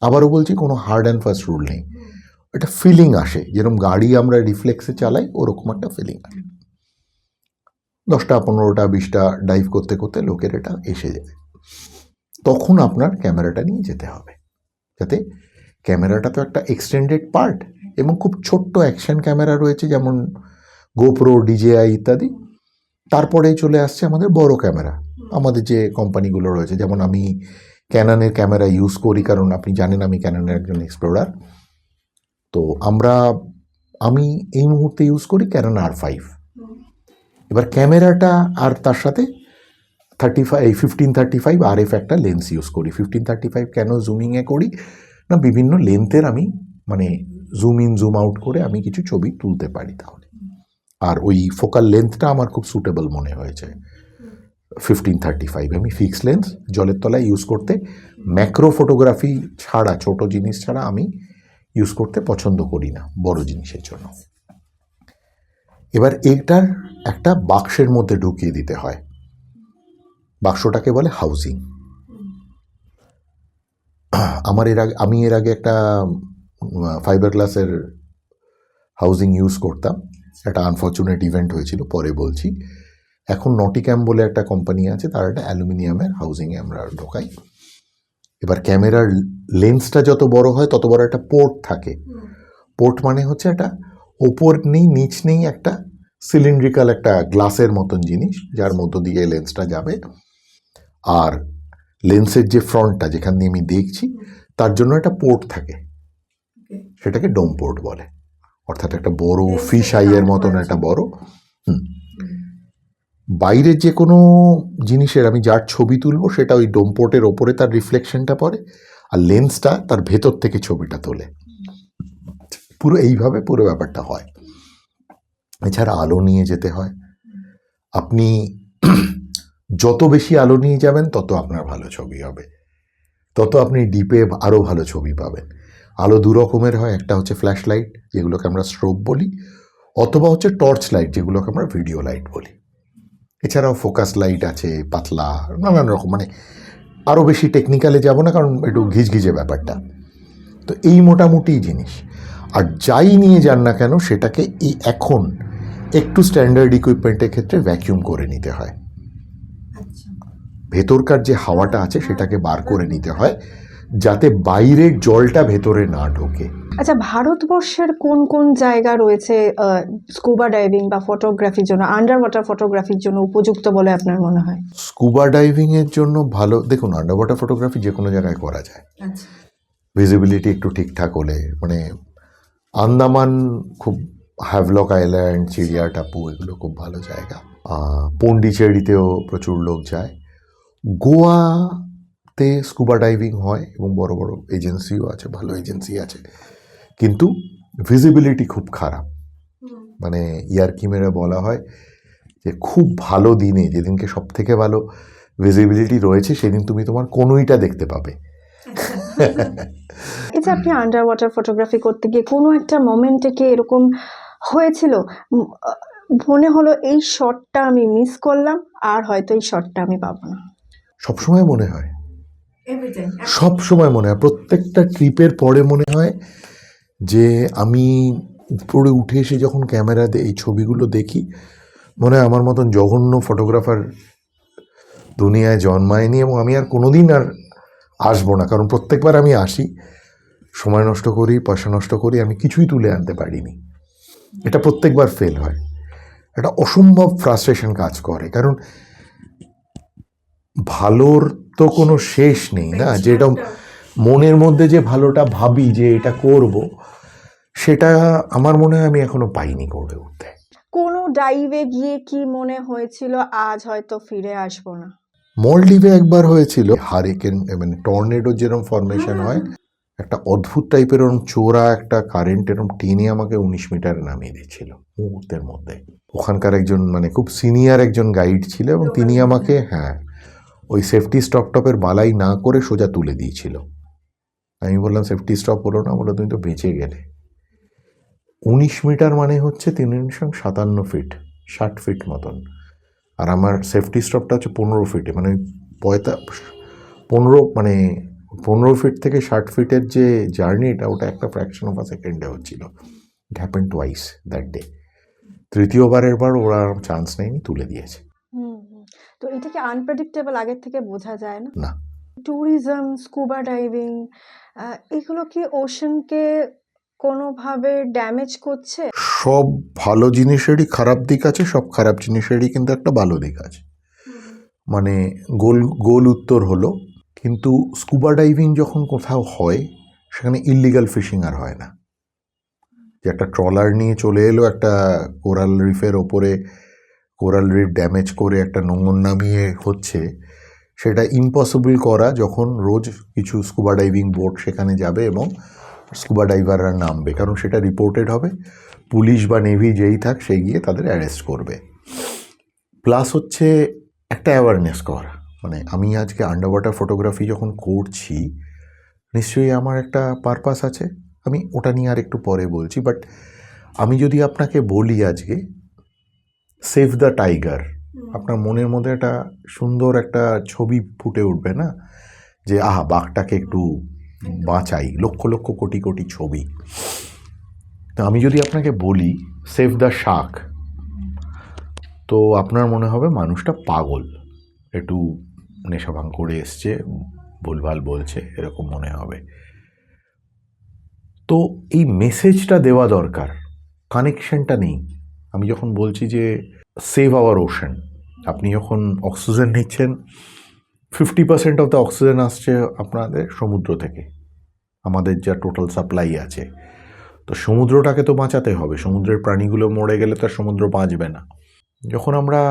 আবারও বলছি, কোনো হার্ড অ্যান্ড ফাস্ট রুল নেই। একটা ফিলিং আসে, যেরকম গাড়ি আমরা রিফ্লেক্সে চালাই, ওরকম একটা ফিলিং আসে। 10টা 15টা 20টা ডাইভ করতে করতে লোকের এটা এসে যায়। তখন আপনার ক্যামেরাটা নিয়ে যেতে হবে, যাতে ক্যামেরাটা তো একটা এক্সটেন্ডেড পার্ট, এবং খুব ছোট্ট অ্যাকশন ক্যামেরা রয়েছে, যেমন গোপ্রো, ডিজেআই ইত্যাদি। তারপরে চলে আসছে আমাদের বড় ক্যামেরা, আমাদের যে কোম্পানিগুলো রয়েছে, যেমন আমি ক্যাননের ক্যামেরা ইউজ করি, কারণ আপনি জানেন আমি ক্যাননের একজন এক্সপ্লোরার। তো আমি এই মুহূর্তে ইউজ করি ক্যানন R5। এবার ক্যামেরাটা আর তার সাথে 1535 RF একটা লেন্স ইউজ করি। 1535 কেন জুমিংয়ে করি না, বিভিন্ন লেন্থের আমি মানে জুম ইন জুম আউট করে আমি কিছু ছবি তুলতে পারি তাহলে। আর ওই ফোকাল লেন্থটা আমার খুব সুটেবল মনে হয়েছে 1535। আমি ফিক্স লেন্স জলের তলায় ইউজ করতে, ম্যাক্রো ফটোগ্রাফি ছাড়া, ছোট জিনিস ছাড়া আমি ইউজ করতে পছন্দ করি না বড় জিনিসের জন্য। এবার এইটার একটা বাক্সের মধ্যে ঢুকিয়ে দিতে হয়, বাক্সটাকে বলে হাউজিং। আমি এর আগে একটা ফাইবার গ্লাসের হাউজিং ইউজ করতাম, একটা আনফর্চুনেট ইভেন্ট হয়েছিল, পরে বলছি। এখন নটিক্যাম বলে একটা কোম্পানি আছে, তার একটা অ্যালুমিনিয়ামের হাউজিংয়ে আমরা ঢোকাই। এবার ক্যামেরার লেন্সটা যত বড় হয় তত বড় একটা পোর্ট থাকে। পোর্ট মানে হচ্ছে একটা ওপর নেই নিচ নেই একটা সিলিন্ড্রিক্যাল একটা গ্লাসের মতন জিনিস যার মধ্য দিয়ে লেন্সটা যাবে। আর লেন্সের যে ফ্রন্টটা যেখান দিয়ে আমি দেখছি তার জন্য একটা পোর্ট থাকে, সেটাকে ডোম পোর্ট বলে, অর্থাৎ একটা বড় ফিশ আইয়ের মতন একটা বড়। বাইরের যে কোনো জিনিসের আমি যার ছবি তুলবো সেটা ওই ডোম পোর্টের ওপরে তার রিফ্লেকশনটা পড়ে, আর লেন্সটা তার ভেতর থেকে ছবিটা তোলে। পুরো এইভাবে পুরো ব্যাপারটা হয়। এছাড়া আলো নিয়ে যেতে হয়। আপনি যত বেশি আলো নিয়ে যাবেন তত আপনার ভালো ছবি হবে, তত আপনি ডিপে আরও ভালো ছবি পাবেন। আলো দু রকমের হয়, একটা হচ্ছে ফ্ল্যাশ লাইট যেগুলোকে আমরা স্ট্রোব বলি, অথবা হচ্ছে টর্চ লাইট যেগুলোকে আমরা ভিডিও লাইট বলি। এছাড়াও ফোকাস লাইট আছে, পাতলা, নানান রকম, মানে আরও বেশি টেকনিক্যালে যাব না কারণ একটু ঘিজঘিজে ব্যাপারটা। তো এই মোটামুটি জিনিস। আর যাই নিয়ে যান না কেন সেটাকে এখন একটু স্ট্যান্ডার্ড ইকুইপমেন্টের ক্ষেত্রে ভ্যাকিউম করে নিতে হয়। ভেতরকার যে হাওয়াটা আছে সেটাকে বার করে নিতে হয় যাতে বাইরের জলটা ভেতরে না ঢোকে। আচ্ছা, ভারতবর্ষের কোন কোন জায়গা রয়েছে স্কুবা ডাইভিং বা ফটোগ্রাফির জন্য, আন্ডার ওয়াটার ফটোগ্রাফির জন্য উপযুক্ত বলে আপনার মনে হয়? স্কুবা ডাইভিংয়ের জন্য ভালো, দেখুন আন্ডার ওয়াটার ফটোগ্রাফি যে কোনো জায়গায় করা যায়, ভিজিবিলিটি একটু ঠিকঠাক হলে। মানে আন্দামান খুব, হ্যাভলক আইল্যান্ড, চিড়িয়া টাপু, এগুলো খুব ভালো জায়গা। পন্ডিচেরিতেও প্রচুর লোক যায়। গোয়াতে স্কুবা ডাইভিং হয় এবং বড় বড় এজেন্সিও আছে, ভালো এজেন্সি আছে, কিন্তু ভিজিবিলিটি খুব খারাপ। মানে ইয়ার্কি মেরে বলা হয় যে খুব ভালো দিনে, যেদিনকে সব থেকে ভালো ভিজিবিলিটি রয়েছে সেদিন তুমি তোমার কোনোইটা দেখতে পাবে। এই যে আপনি আন্ডার ওয়াটার ফটোগ্রাফি করতে গিয়ে কোনো একটা মোমেন্টে কি এরকম হয়েছিল মনে হলো এই শটটা আমি মিস করলাম আর হয়তো এই শটটা আমি পাবো না? সবসময় মনে হয়, সব সময় মনে হয়, প্রত্যেকটা ট্রিপের পরে মনে হয় যে আমি উপরে উঠে এসে যখন ক্যামেরাতে এই ছবিগুলো দেখি মনে হয় আমার মতন জঘন্য ফটোগ্রাফার দুনিয়ায় জন্মায়নি এবং আমি আর কোনোদিন আর আসবো না। কারণ প্রত্যেকবার আমি আসি, সময় নষ্ট করি, পয়সা নষ্ট করি, আমি কিছুই তুলে আনতে পারিনি। এটা প্রত্যেকবার ফেল হয়। একটা অসম্ভব ফ্রাস্ট্রেশন কাজ করে, কারণ ভালোর তো কোনো শেষ নেই না। যেটা মনের মধ্যে যে ভালোটা ভাবি যে এটা করব, সেটা আমার মনে হয় আমি এখনো পাইনি করে উঠতে। কোনো ডাইভে গিয়ে কি মনে হয়েছিল আজ হয়তো ফিরে আসবো না? মলদ্বীপে একবার হয়েছিল, হারিকেন মানে টর্নেডো যেরকম ফরমেশন হয়, একটা অদ্ভুত টাইপের এরকম চোরা একটা কারেন্ট এরকম টেনে আমাকে 19 মিটার নামিয়ে দিচ্ছিল মুহূর্তের মধ্যে। ওখানকার একজন মানে খুব সিনিয়র একজন গাইড ছিল এবং তিনি আমাকে ওই সেফটি স্টপের বালাই না করে সোজা তুলে দিয়েছিল। আমি বললাম সেফটি স্টপ হলো না, বলে তুমি তো বেঁচে গেলে। 19 মিটার মানে হচ্ছে 357 ফিট, 60 ফিট মতন, আর আমার সেফটি স্টপটা হচ্ছে 15 ফিটে, মানে 15 ফিট থেকে 60 ফিটের যে জার্নিটা ওটা একটা ফ্র্যাকশন অফ আ সেকেন্ডে হচ্ছিল। It happen twice that day. তৃতীয়বারের বার ওরা চান্স নেয়নি, তুলে দিয়েছে। তো এটা কি আনপ্রেডিক্টেবল, আগের থেকে বোঝা যায় না? না, ট্যুরিজম, স্কুবা ডাইভিং, এগুলো কি ওশনকে কোনোভাবে ড্যামেজ করছে? সব ভালো জিনিসেরই খারাপ দিক আছে, সব খারাপ জিনিসেরই কিন্তু একটা ভালো দিক আছে। মানে গোল উত্তর হলো, কিন্তু স্কুবা ডাইভিং যখন কোথাও হয় সেখানে ইললিগাল ফিশিং আর হয় না। যে একটা ট্রলার নিয়ে চলে এলো একটা কোরাল রিফের ওপরে, কোরাল রিফ ড্যামেজ করে একটা নোঙর নামিয়ে হচ্ছে, সেটা ইম্পসিবল করা যখন রোজ কিছু স্কুবা ডাইভিং বোট সেখানে যাবে এবং স্কুবা ডাইভাররা নামবে, কারণ সেটা রিপোর্টেড হবে, পুলিশ বা নেভি যেই থাক সে গিয়ে তাদের অ্যারেস্ট করবে। প্লাস হচ্ছে একটা অ্যাওয়ারনেস করা। মানে আমি আজকে আন্ডার ওয়াটার ফটোগ্রাফি যখন করছি নিশ্চয়ই আমার একটা পারপাস আছে, আমি ওটা নিয়ে আর একটু পরে বলছি। বাট আমি যদি আপনাকে বলি আজকে সেভ দ্য টাইগার, আপনার মনের মধ্যে একটা সুন্দর একটা ছবি ফুটে উঠবে না, যে আহা বাঘটাকে একটু বাঁচাই, লক্ষ লক্ষ কোটি কোটি ছবি। তো আমি যদি আপনাকে বলি সেভ দ্য শার্ক, তো আপনার মনে হবে মানুষটা পাগল, একটু নেশা ভাঙ করে এসছে, ভুলভাল বলছে এরকম মনে হবে। তো এই মেসেজটা দেওয়া দরকার, কানেকশনটা নেই। আমি যখন বলছি যে সেভ আওয়ার ওশান, আপনি যখন অক্সিজেন নিচ্ছেন 50% অফ দ্য অক্সিজেন আসছে আপনাদের সমুদ্র থেকে, আমাদের যা টোটাল সাপ্লাই আছে। তো সমুদ্রটাকে তো বাঁচাতে হবে, সমুদ্রের প্রাণীগুলো মরে গেলে তো সমুদ্র বাঁচবে না। যখন আমরা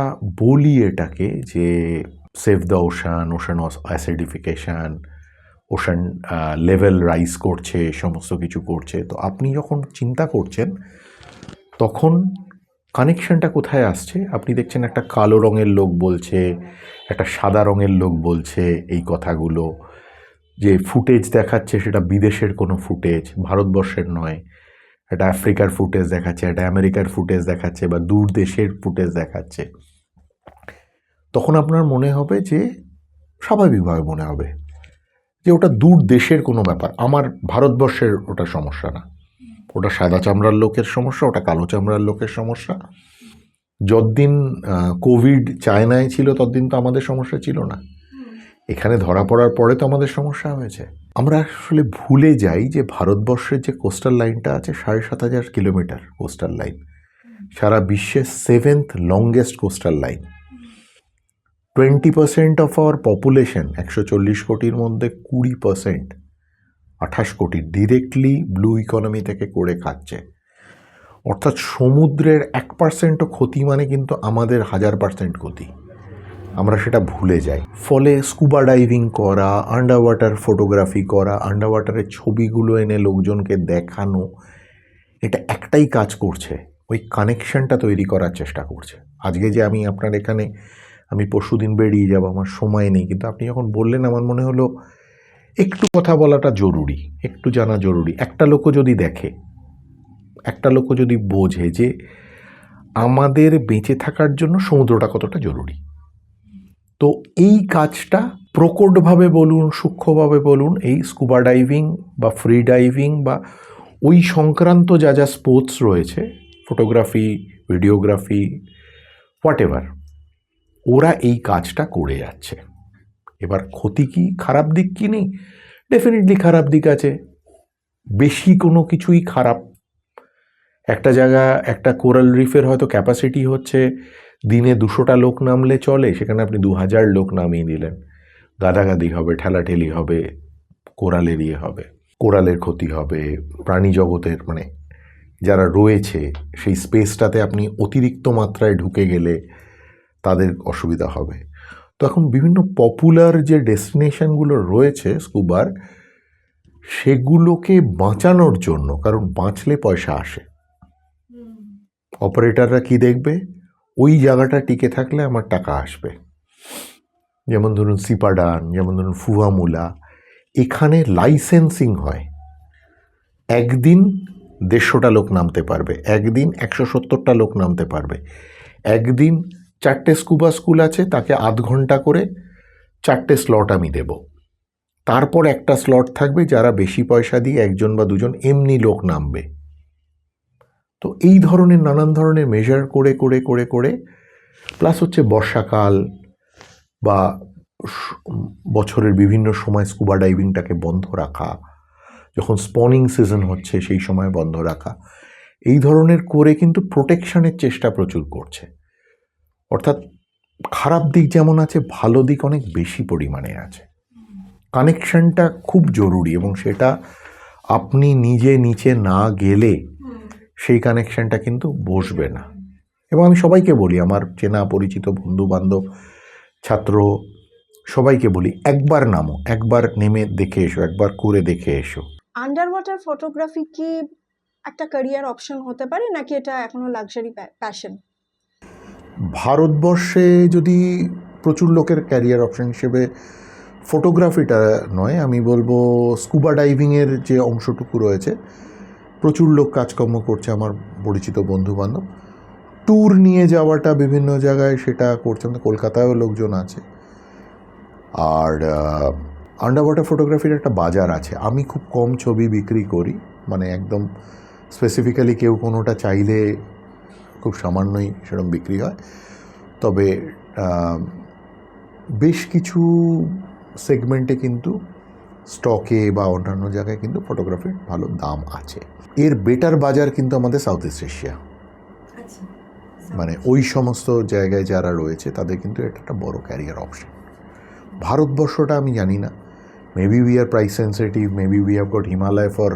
বলি এটাকে যে save the ocean, ocean acidification, ocean level rise করছে, সমস্ত কিছু করছে, তো আপনি যখন চিন্তা করছেন তখন কানেকশনটা কোথায় আসছে? আপনি দেখছেন একটা কালো রঙের লোক বলছে, একটা সাদা রঙের লোক বলছে এই কথাগুলো, যে ফুটেজ দেখাচ্ছে সেটা বিদেশের কোনো ফুটেজ, ভারতবর্ষের নয়, একটা আফ্রিকার ফুটেজ দেখাচ্ছে, একটা আমেরিকার ফুটেজ দেখাচ্ছে, বা দূর দেশের ফুটেজ দেখাচ্ছে। তখন আপনার মনে হবে যে, স্বাভাবিকভাবে মনে হবে যে ওটা দূর দেশের কোনো ব্যাপার, আমার ভারতবর্ষের ওটা সমস্যা না, ওটা সাদা চামড়ার লোকের সমস্যা, ওটা কালো চামড়ার লোকের সমস্যা। যতদিন কোভিড চায়নায় ছিল ততদিন তো আমাদের সমস্যা ছিল না, এখানে ধরা পড়ার পরে তো আমাদের সমস্যা হয়েছে। আমরা আসলে ভুলে যাই যে ভারতবর্ষের যে কোস্টাল লাইনটা আছে ৭,৫০০ কিলোমিটার কোস্টাল লাইন, সারা বিশ্বের 7th longest coastal line. 20% of our population, ১৪০ কোটির মধ্যে 20%, ২৮ কোটি ডিরেক্টলি ব্লু ইকোনমি থেকে করে খাচ্ছে। অর্থাৎ সমুদ্রের 1%ও ক্ষতি মানে কিন্তু আমাদের 1000% ক্ষতি, আমরা সেটা ভুলে যাই। ফলে স্কুবা ডাইভিং করা, আন্ডার ওয়াটার ফটোগ্রাফি করা, আন্ডার ওয়াটারের ছবিগুলো এনে লোকজনকে দেখানো, এটা একটাই কাজ করছে, ওই কানেকশনটা তৈরি করার চেষ্টা করছে। আজকে যে আমি আপনার এখানে, আমি পরশুদিন বেরিয়ে যাব, আমার সময় নেই, কিন্তু আপনি যখন বললেন আমার মনে হলো একটু কথা বলাটা জরুরি, একটু জানা জরুরি। একটা লোকও যদি দেখে, একটা লোকও যদি বোঝে যে আমাদের বেঁচে থাকার জন্য সমুদ্রটা কতটা জরুরি, তো এই কাজটা প্রকটভাবে বলুন, সূক্ষ্মভাবে বলুন, এই স্কুবা ডাইভিং বা ফ্রি ডাইভিং বা ওই সংক্রান্ত যা যা স্পোর্টস রয়েছে, ফটোগ্রাফি, ভিডিওগ্রাফি, হোয়াটএভার, ওরা এই কাজটা করে যাচ্ছে। এবার ক্ষতি কি, খারাপ দিক কি নেই? ডেফিনেটলি খারাপ দিক আছে, বেশি কোনো কিছুই খারাপ। একটা জায়গা, একটা কোরাল রিফের হয়তো ক্যাপাসিটি হচ্ছে দিনে 200টা লোক নামলে চলে, সেখানে আপনি 2000 লোক নামিয়ে দিলেন, গাদাগাদি হবে, ঠেলাঠেলি হবে, কোরালের ইয়ে হবে, কোরালের ক্ষতি হবে, প্রাণী জগতের মানে যারা রয়েছে সেই স্পেসটাতে আপনি অতিরিক্ত মাত্রায় ঢুকে গেলে তাদের অসুবিধা হবে। তো এখন বিভিন্ন পপুলার যে ডেস্টিনেশনগুলো রয়েছে স্কুবার, সেগুলোকে বাঁচানোর জন্য, কারণ বাঁচলে পয়সা আসে, অপারেটররা কি দেখবে, ওই জায়গাটা টিকে থাকলে আমার টাকা আসবে। যেমন ধরুন সিপাডান, যেমন ধরুন ফুয়ামুলা, এখানে লাইসেন্সিং হয়, একদিন 150টা লোক নামতে পারবে, একদিন 170টা লোক নামতে পারবে, একদিন 4টে স্কুবা স্কুল আছে, তাকে আধ ঘন্টা করে 4টে স্লট আমি দেব, তারপর একটা স্লট থাকবে যারা বেশি পয়সা দিয়ে 1জন বা 2জন এমনি লোক নামবে। তো এই ধরনের নানান ধরনের মেজার করে করে করে করে, প্লাস হচ্ছে বর্ষাকাল বা বছরের বিভিন্ন সময় স্কুবা ডাইভিংটাকে বন্ধ রাখা, যখন স্পনিং সিজন হচ্ছে সেই সময় বন্ধ রাখা, এই ধরনের করে কিন্তু প্রোটেকশনের চেষ্টা প্রচুর করছে। অর্থাৎ খারাপ দিক যেমন আছে, ভালো দিক অনেক বেশি পরিমাণে আছে। কানেকশনটা খুব জরুরি, এবং সেটা আপনি নিজে নিচে না গেলে সেই কানেকশনটা কিন্তু বসবে না। এবং আমি সবাইকে বলি, আমার চেনা পরিচিত বন্ধু বান্ধব, ছাত্র, সবাইকে বলি, একবার নামো, একবার নেমে দেখে এসো, একবার করে দেখে এসো। আন্ডার ওয়াটার ফটোগ্রাফি কি একটা ক্যারিয়ার অপশন হতে পারে, নাকি এটা এখনো লাক্সারি প্যাশন? ভারতবর্ষে যদি প্রচুর লোকের ক্যারিয়ার অপশন হিসেবে ফটোগ্রাফিটা নয়, আমি বলবো স্কুবা ডাইভিংয়ের যে অংশটুকু রয়েছে, প্রচুর লোক কাজকর্ম করছে, আমার পরিচিত বন্ধুবান্ধব। ট্যুর নিয়ে যাওয়াটা বিভিন্ন জায়গায় সেটা করছে, কলকাতায়ও লোকজন আছে। আর আন্ডার ওয়াটার ফটোগ্রাফির একটা বাজার আছে। আমি খুব কম ছবি বিক্রি করি, মানে একদম স্পেসিফিক্যালি কেউ কোনোটা চাইলে খুব সামান্যই সেরকম বিক্রি হয়। তবে বেশ কিছু সেগমেন্টে কিন্তু স্টকে বা অন্যান্য জায়গায় কিন্তু ফটোগ্রাফির ভালো দাম আছে। এর বেটার বাজার কিন্তু আমাদের সাউথ ইস্ট এশিয়া, মানে ওই সমস্ত জায়গায় যারা রয়েছে তাদের কিন্তু এটা একটা বড় ক্যারিয়ার অপশন। ভারতবর্ষটা আমি জানি না, maybe we are price sensitive, maybe we have got Himalaya for,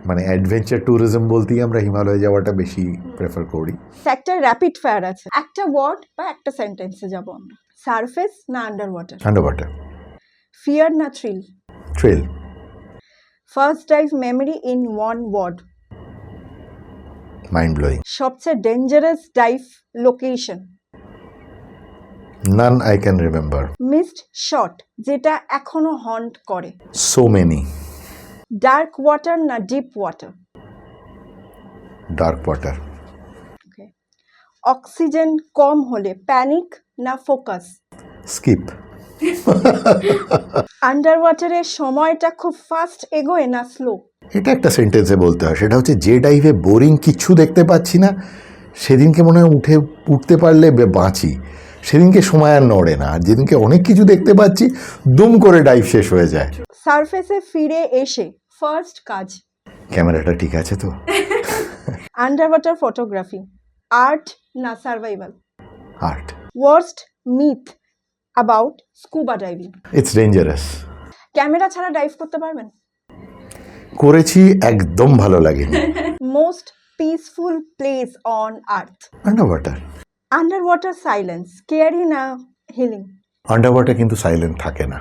মানে অ্যাডভেঞ্চার ট্যুরিজম বলতেই আমরা হিমালয়ে যাওয়াটা বেশি প্রেফার করি। একটা র্যাপিড ফায়ার আছে, একটা ওয়ার্ড বা একটা সেন্টেন্সে যাব আমরা। সারফেস না under water? Under water. Fear না thrill? Thrill. First dive memory in one word? Mind blowing. সবচেয়ে dangerous dive location? None I can remember. Missed shot যেটা এখনো হন্ট করে? So many. ডার্ক ওয়াটার না deep water? Dark water. Oxygen কম হলে panic না focus? Skip. Under ওয়াটারের সময়টা খুব ফাস্ট এগোয় না স্লো? এটা একটা সেন্টেন্সে বলতে হয়, সেটা হচ্ছে যে ডাইভে বোরিং কিচ্ছু দেখতে পাচ্ছি না সেদিনকে মনে হয় উঠতে পারলে বাঁচি, সেদিনকে সময় আর নড়ে না। আর যেদিনকে অনেক কিছু দেখতে পাচ্ছি দুম করে ডাইভ শেষ হয়ে যায়। সারফেসে ফিরে এসে ফার্স্ট কাজ? ক্যামেরাটা ঠিক আছে তো? আন্ডার ওয়াটার ফটোগ্রাফি আর্ট না survival? Art. Worst myth about scuba diving? It's dangerous. Camera ছাড়া ডাইভ করতে পারবেন? করেছি, একদম ভালো লাগেনি। Most peaceful place on earth? Under water. Under water silence scary না হিলিং? আন্ডার ওয়াটার কিন্তু সাইলেন্ট থাকে না,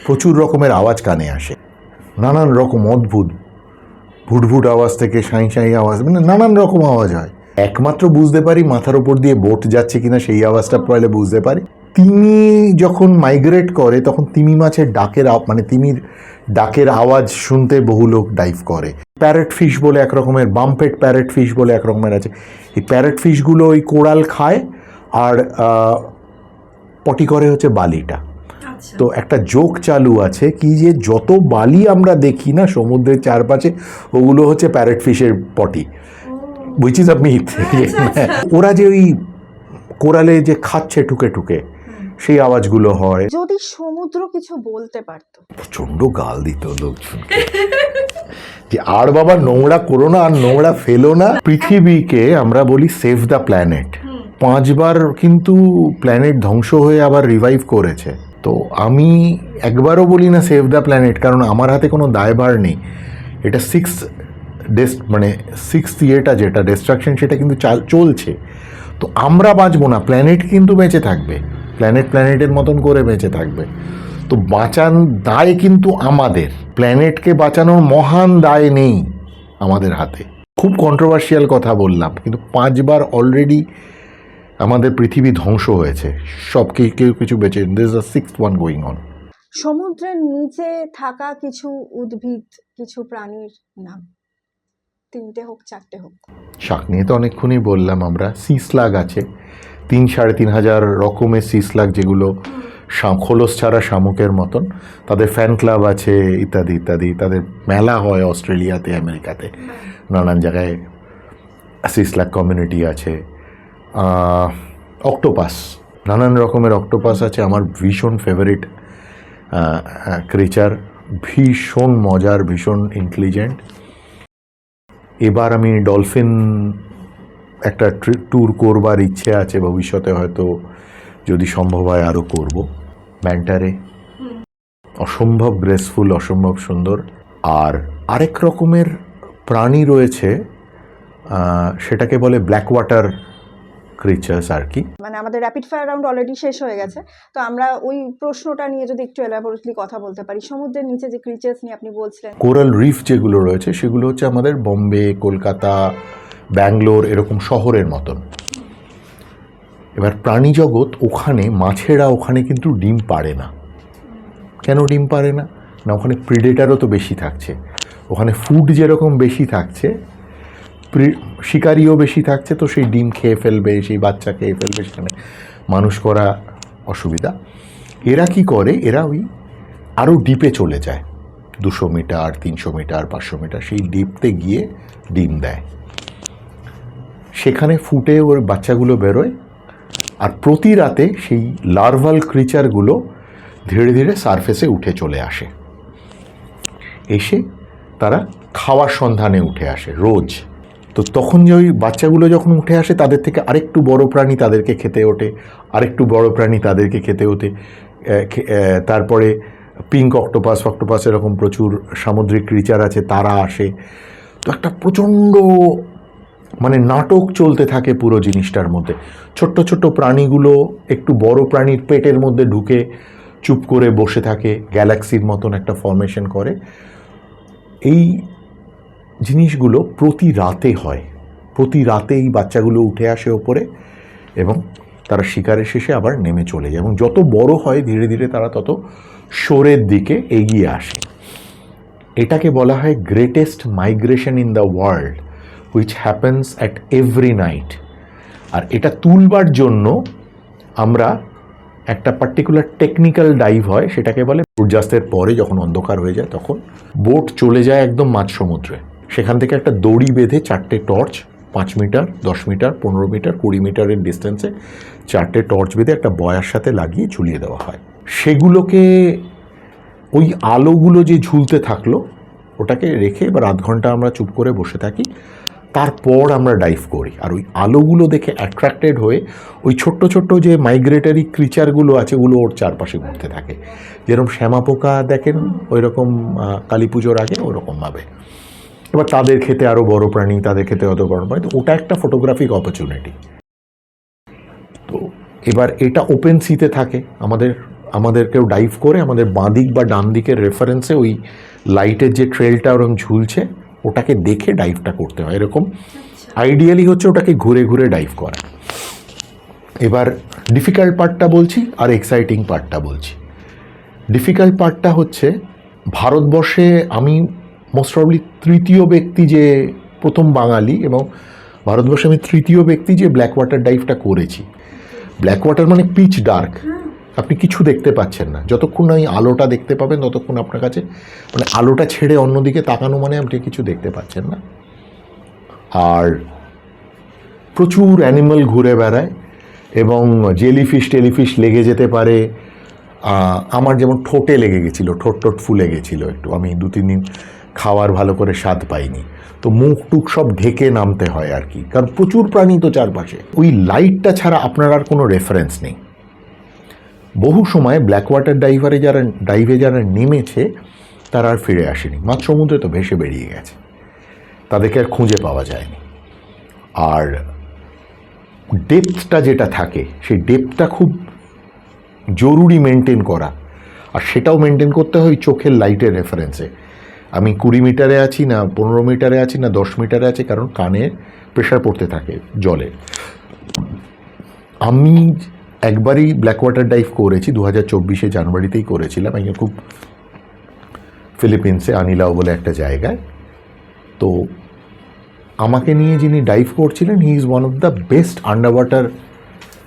প্রচুর রকমের আওয়াজ কানে আসে, নানান রকম অদ্ভুত ভুটভুট আওয়াজ থেকে সাঁই সাঁই আওয়াজ, মানে নানান রকম আওয়াজ হয়। একমাত্র বুঝতে পারি মাথার ওপর দিয়ে বোট যাচ্ছে কিনা, সেই আওয়াজটা পড়লে বুঝতে পারি। তিমি যখন মাইগ্রেট করে তখন তিমি মাছের মানে তিমির ডাকের আওয়াজ শুনতে বহু লোক ডাইভ করে। প্যারেট ফিশ বলে এক রকমের, বাম্পেট প্যারেট ফিশ বলে এক রকমের আছে। এই প্যারেট ফিশগুলো ওই কোরাল খায় আর পটি করে হচ্ছে বালিটা। তো একটা জোক চালু আছে কি যে যত বালি আমরা দেখি না সমুদ্রের চারপাশে, ওগুলো হচ্ছে প্যারেট ফিশের পটি, হুইচ ইজ আ মিথ। ওরা যে ওই কোরালে যে খাচ্ছে টুকে টুকে, সেই আওয়াজগুলো হয়। যদি সমুদ্র কিছু বলতে পারতো? প্রচন্ড গাল দিত লোকজন যে আর বাবা নোংরা করো না, আর নোংরা ফেলো না। পৃথিবীকে আমরা বলি সেভ দ্য প্ল্যানেট, 5 বার কিন্তু প্ল্যানেট ধ্বংস হয়ে আবার রিভাইভ করেছে। তো আমি একবারও বলি না সেভ দ্য প্ল্যানেট, কারণ আমার হাতে কোনো দায়ভার নেই। এটা সিক্সথ ইয়েটা যেটা ডিস্ট্রাকশন, সেটা কিন্তু চলছে। তো আমরা বাঁচবো না, প্ল্যানেট কিন্তু বেঁচে থাকবে, প্ল্যানেটের মতন করে বেঁচে থাকবে। তো বাঁচান দায় কিন্তু আমাদের, প্ল্যানেটকে বাঁচানোর মহান দায় নেই আমাদের হাতে। খুব কন্ট্রোভার্সিয়াল কথা বললাম, কিন্তু 5 বার অলরেডি আমাদের পৃথিবী ধ্বংস হয়েছে, সব কেউ কিছু বেঁচে, this is the 6th one going on. সমুদ্রের নিচে থাকা কিছু উদ্ভিদ, কিছু প্রাণীর নাম, 3টে হোক 4টে হোক। শাক নিয়ে তো অনেকক্ষণই বললাম আমরা। সিসলাগ আছে, 3-3.5 হাজার রকমের সিসলাগ, যেগুলো খোলস ছাড়া শামুকের মতন। তাদের ফ্যান ক্লাব আছে ইত্যাদি ইত্যাদি। তাদের মেলা হয় অস্ট্রেলিয়াতে, আমেরিকাতে, নানান জায়গায় সিসলাগ কমিউনিটি আছে। অক্টোপাস, নানান রকমের অক্টোপাস আছে। আমার ভীষণ ফেভারিট ক্রিচার, ভীষণ মজার, ভীষণ ইন্টেলিজেন্ট। এবার আমি ডলফিন একটা ট্যুর করবার ইচ্ছে আছে ভবিষ্যতে, হয়তো যদি সম্ভব হয় আরও করব। ম্যান্টারে অসম্ভব গ্রেসফুল, অসম্ভব সুন্দর। আর আরেক রকমের প্রাণী রয়েছে, সেটাকে বলে ব্ল্যাক ওয়াটার ক্রিচার্স আর কি। মানে আমাদের র্যাপিড ফায়ার রাউন্ড অলরেডি শেষ হয়ে গেছে, তো আমরা ওই প্রশ্নটা নিয়ে যদি একটু এলাবোরেটলি কথা বলতে পারি। সমুদ্রের নিচে যে ক্রিচার্স নিয়ে আপনি বলছিলেন, কোরাল রিফ যেগুলো রয়েছে, সেগুলো হচ্ছে আমাদের বোম্বে, কলকাতা, ব্যাঙ্গালোর এরকম শহরের মতন। এবার প্রাণী জগৎ ওখানে, মাছেরা ওখানে কিন্তু ডিম পাড়ে না। কেন ডিম পাড়ে না? না ওখানে প্রিডেটারও তো বেশি থাকছে, ওখানে ফুড যেরকম বেশি থাকছে, শিকারিও বেশি থাকছে, তো সেই ডিম খেয়ে ফেলবে, সেই বাচ্চা খেয়ে ফেলবে, সেখানে মানুষ করা অসুবিধা। এরা কি করে, এরা ওই আরও ডিপে চলে যায়, 200 মিটার, 300 মিটার, 500 মিটার, সেই ডিপতে গিয়ে ডিম দেয়। সেখানে ফুটে ওর বাচ্চাগুলো বেরোয়, আর প্রতি রাতে সেই লার্ভাল ক্রিচারগুলো ধীরে ধীরে সারফেসে উঠে চলে আসে, এসে তারা খাওয়ার সন্ধানে উঠে আসে রোজ। তো তখন যে ওই বাচ্চাগুলো যখন উঠে আসে তাদের থেকে আরেকটু বড় প্রাণী তাদেরকে খেতে ওঠে, আরেকটু বড় প্রাণী তাদেরকে খেতে ওঠে, তারপরে পিঙ্ক অক্টোপাস এরকম প্রচুর সামুদ্রিক ক্রিচার আছে, তারা আসে। তো একটা প্রচণ্ড মানে নাটক চলতে থাকে পুরো জিনিসটার মধ্যে। ছোট্ট ছোট্ট প্রাণীগুলো একটু বড় প্রাণীর পেটের মধ্যে ঢুকে চুপ করে বসে থাকে, গ্যালাক্সির মতন একটা ফর্মেশন করে। এই জিনিসগুলো প্রতি রাতে হয়, প্রতি রাতে এই বাচ্চাগুলো উঠে আসে ওপরে এবং তারা শিকারের শেষে আবার নেমে চলে যায়, এবং যত বড় হয় ধীরে ধীরে তারা তত শোরের দিকে এগিয়ে আসে। এটাকে বলা হয় greatest migration in the world which happens at every night. আর এটা তুলবার জন্য আমরা একটা পার্টিকুলার টেকনিক্যাল ডাইভ হয়, সেটাকে বলে সূর্যাস্তের পরে যখন অন্ধকার হয়ে যায় তখন বোট চলে যায় একদম মাঝ সমুদ্রে। সেখান থেকে একটা দড়ি বেঁধে 4টে টর্চ, 5 মিটার, 10 মিটার, 15 মিটার, 20 মিটারের ডিস্টেন্সে 4টে টর্চ বেঁধে একটা বয়ার সাথে লাগিয়ে ঝুলিয়ে দেওয়া হয়। সেগুলোকে ওই আলোগুলো যে ঝুলতে থাকলো ওটাকে রেখে এবার আধ ঘন্টা আমরা চুপ করে বসে থাকি, তারপর আমরা ডাইভ করি। আর ওই আলোগুলো দেখে অ্যাট্রাক্টেড হয়ে ওই ছোট্ট ছোট্ট যে মাইগ্রেটারি ক্রিচারগুলো আছে ওগুলো ওর চারপাশে ঘুরতে থাকে। যেরকম শ্যামা পোকা দেখেন ওই রকম কালী পুজোর আগে ওরকমভাবে। এবার তাদের খেতে আরও বড় প্রাণী, তাদের খেতে অত বড় প্রাণী, তো ওটা একটা ফটোগ্রাফিক অপরচুনিটি। তো এবার এটা ওপেন সিতে থাকে, আমাদেরকেও ডাইভ করে আমাদের বাঁ দিক বা ডান দিকের রেফারেন্সে ওই লাইটের যে ট্রেলটা ওরকম ঝুলছে ওটাকে দেখে ডাইভটা করতে হয়। এরকম আইডিয়ালি হচ্ছে ওটাকে ঘুরে ঘুরে ডাইভ করা। এবার ডিফিকাল্ট পার্টটা বলছি আর এক্সাইটিং পার্টটা বলছি। ডিফিকাল্ট পার্টটা হচ্ছে ভারতবর্ষে আমি মোস্ট প্রবলি তৃতীয় ব্যক্তি, যে প্রথম বাঙালি, এবং ভারতবর্ষে আমি তৃতীয় ব্যক্তি যে ব্ল্যাক ওয়াটার ডাইভটা করেছি। ব্ল্যাক ওয়াটার মানে পিচ ডার্ক, আপনি কিছু দেখতে পাচ্ছেন না। যতক্ষণ না এই আলোটা দেখতে পাবেন ততক্ষণ আপনার কাছে মানে আলোটা ছেড়ে অন্যদিকে তাকানো মানে আপনি কিছু দেখতে পাচ্ছেন না। আর প্রচুর অ্যানিমাল ঘুরে বেড়ায় এবং জেলিফিশ টেলিফিশ লেগে যেতে পারে। আমার যেমন ঠোঁটে লেগে গেছিলো, ঠোঁট ফুলে গেছিলো একটু, আমি 2-3 দিন খাওয়ার ভালো করে স্বাদ পাইনি। তো মুখ টুক সব ঢেকে নামতে হয় আর কি, কারণ প্রচুর প্রাণী তো চারপাশে। ওই লাইটটা ছাড়া আপনার আর কোনো রেফারেন্স নেই। বহু সময় ব্ল্যাক ওয়াটার ডাইভে যারা নেমেছে তারা আর ফিরে আসেনি, মাঝ সমুদ্রে তো ভেসে বেরিয়ে গেছে, তাদেরকে আর খুঁজে পাওয়া যায়নি। আর ডেপথটা যেটা থাকে সেই ডেপথটা খুব জরুরি মেনটেন করা, আর সেটাও মেনটেন করতে হয় চোখের লাইটের রেফারেন্সে। আমি 20 মিটারে আছি না 15 মিটারে আছি না 10 মিটারে আছি, কারণ কানে প্রেশার পড়তে থাকে জলের। আমি একবারই ব্ল্যাক ওয়াটার ডাইভ করেছি, 2024 জানুয়ারিতেই করেছিলাম, আমি খুব ফিলিপিন্সে আনিলাও বলে একটা জায়গায়। তো আমাকে নিয়ে যিনি ডাইভ করছিলেন, he is one of the best under water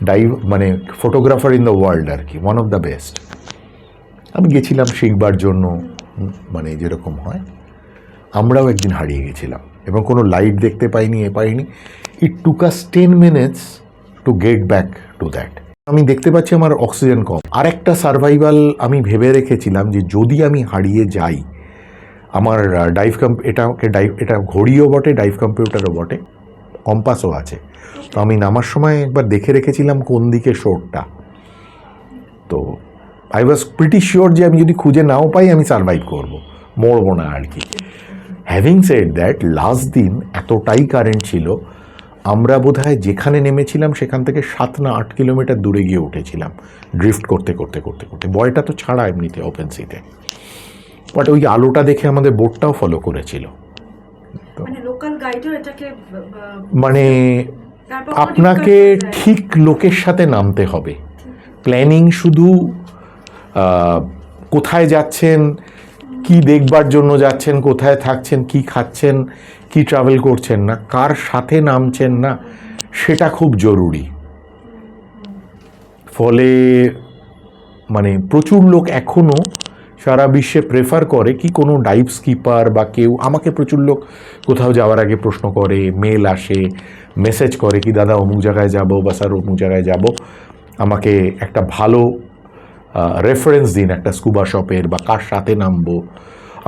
dive মানে ফটোগ্রাফার ইন দ্য ওয়ার্ল্ড আর কি, ওয়ান অফ দ্য বেস্ট। আমি গেছিলাম শিখবার জন্য, মানে যেরকম হয়। আমরাও একদিন হারিয়ে গেছিলাম এবং কোনো লাইট দেখতে পাইনি, ইট টুক আস 10 minutes to get back to that. আমি দেখতে পাচ্ছি আমার অক্সিজেন কম। আরেকটা সার্ভাইভাল আমি ভেবে রেখেছিলাম যে যদি আমি হারিয়ে যাই, আমার এটা ঘড়িও বটে, ডাইভ কম্পিউটারও বটে, কম্পাসও আছে। তো আমি নামার সময় একবার দেখে রেখেছিলাম কোন দিকে শোরটা। তো আই ওয়াজ প্রিটি শিওর যে আমি যদি খুঁজে নাও পাই আমি সার্ভাইভ করবো, মরবো না আর কি। হ্যাভিং সেড দ্যাট, লাস্ট দিন এতটাই কারেন্ট ছিল, আমরা বোধহয় যেখানে নেমেছিলাম সেখান থেকে 7 না 8 কিলোমিটার দূরে গিয়ে উঠেছিলাম ড্রিফট করতে করতে করতে করতে। বয়টা তো ছাড়া এমনিতে ওপেন সিতে, বাট ওই আলোটা দেখে আমাদের বোটটাও ফলো করেছিল। মানে আপনাকে ঠিক লোকের সাথে নামতে হবে। প্ল্যানিং শুধু কোথায় যাচ্ছেন, কি দেখবার জন্য যাচ্ছেন, কোথায় থাকছেন, কি খাচ্ছেন, কি ট্রাভেল করছেন না, কার সাথে নামছেন না, সেটা খুব জরুরি। ফলে মানে প্রচুর লোক এখনও সারা বিশ্বে প্রেফার করে কি কোনো ডাইভ স্কিপার বা কেউ, আমাকে প্রচুর লোক কোথাও যাওয়ার আগে প্রশ্ন করে, মেল আসে, মেসেজ করে কি দাদা অমুক জায়গায় যাব বা স্যার অমুক জায়গায় যাব, আমাকে একটা ভালো রেফারেন্স দিন একটা স্কুবা শপের বা কার সাথে নামবো,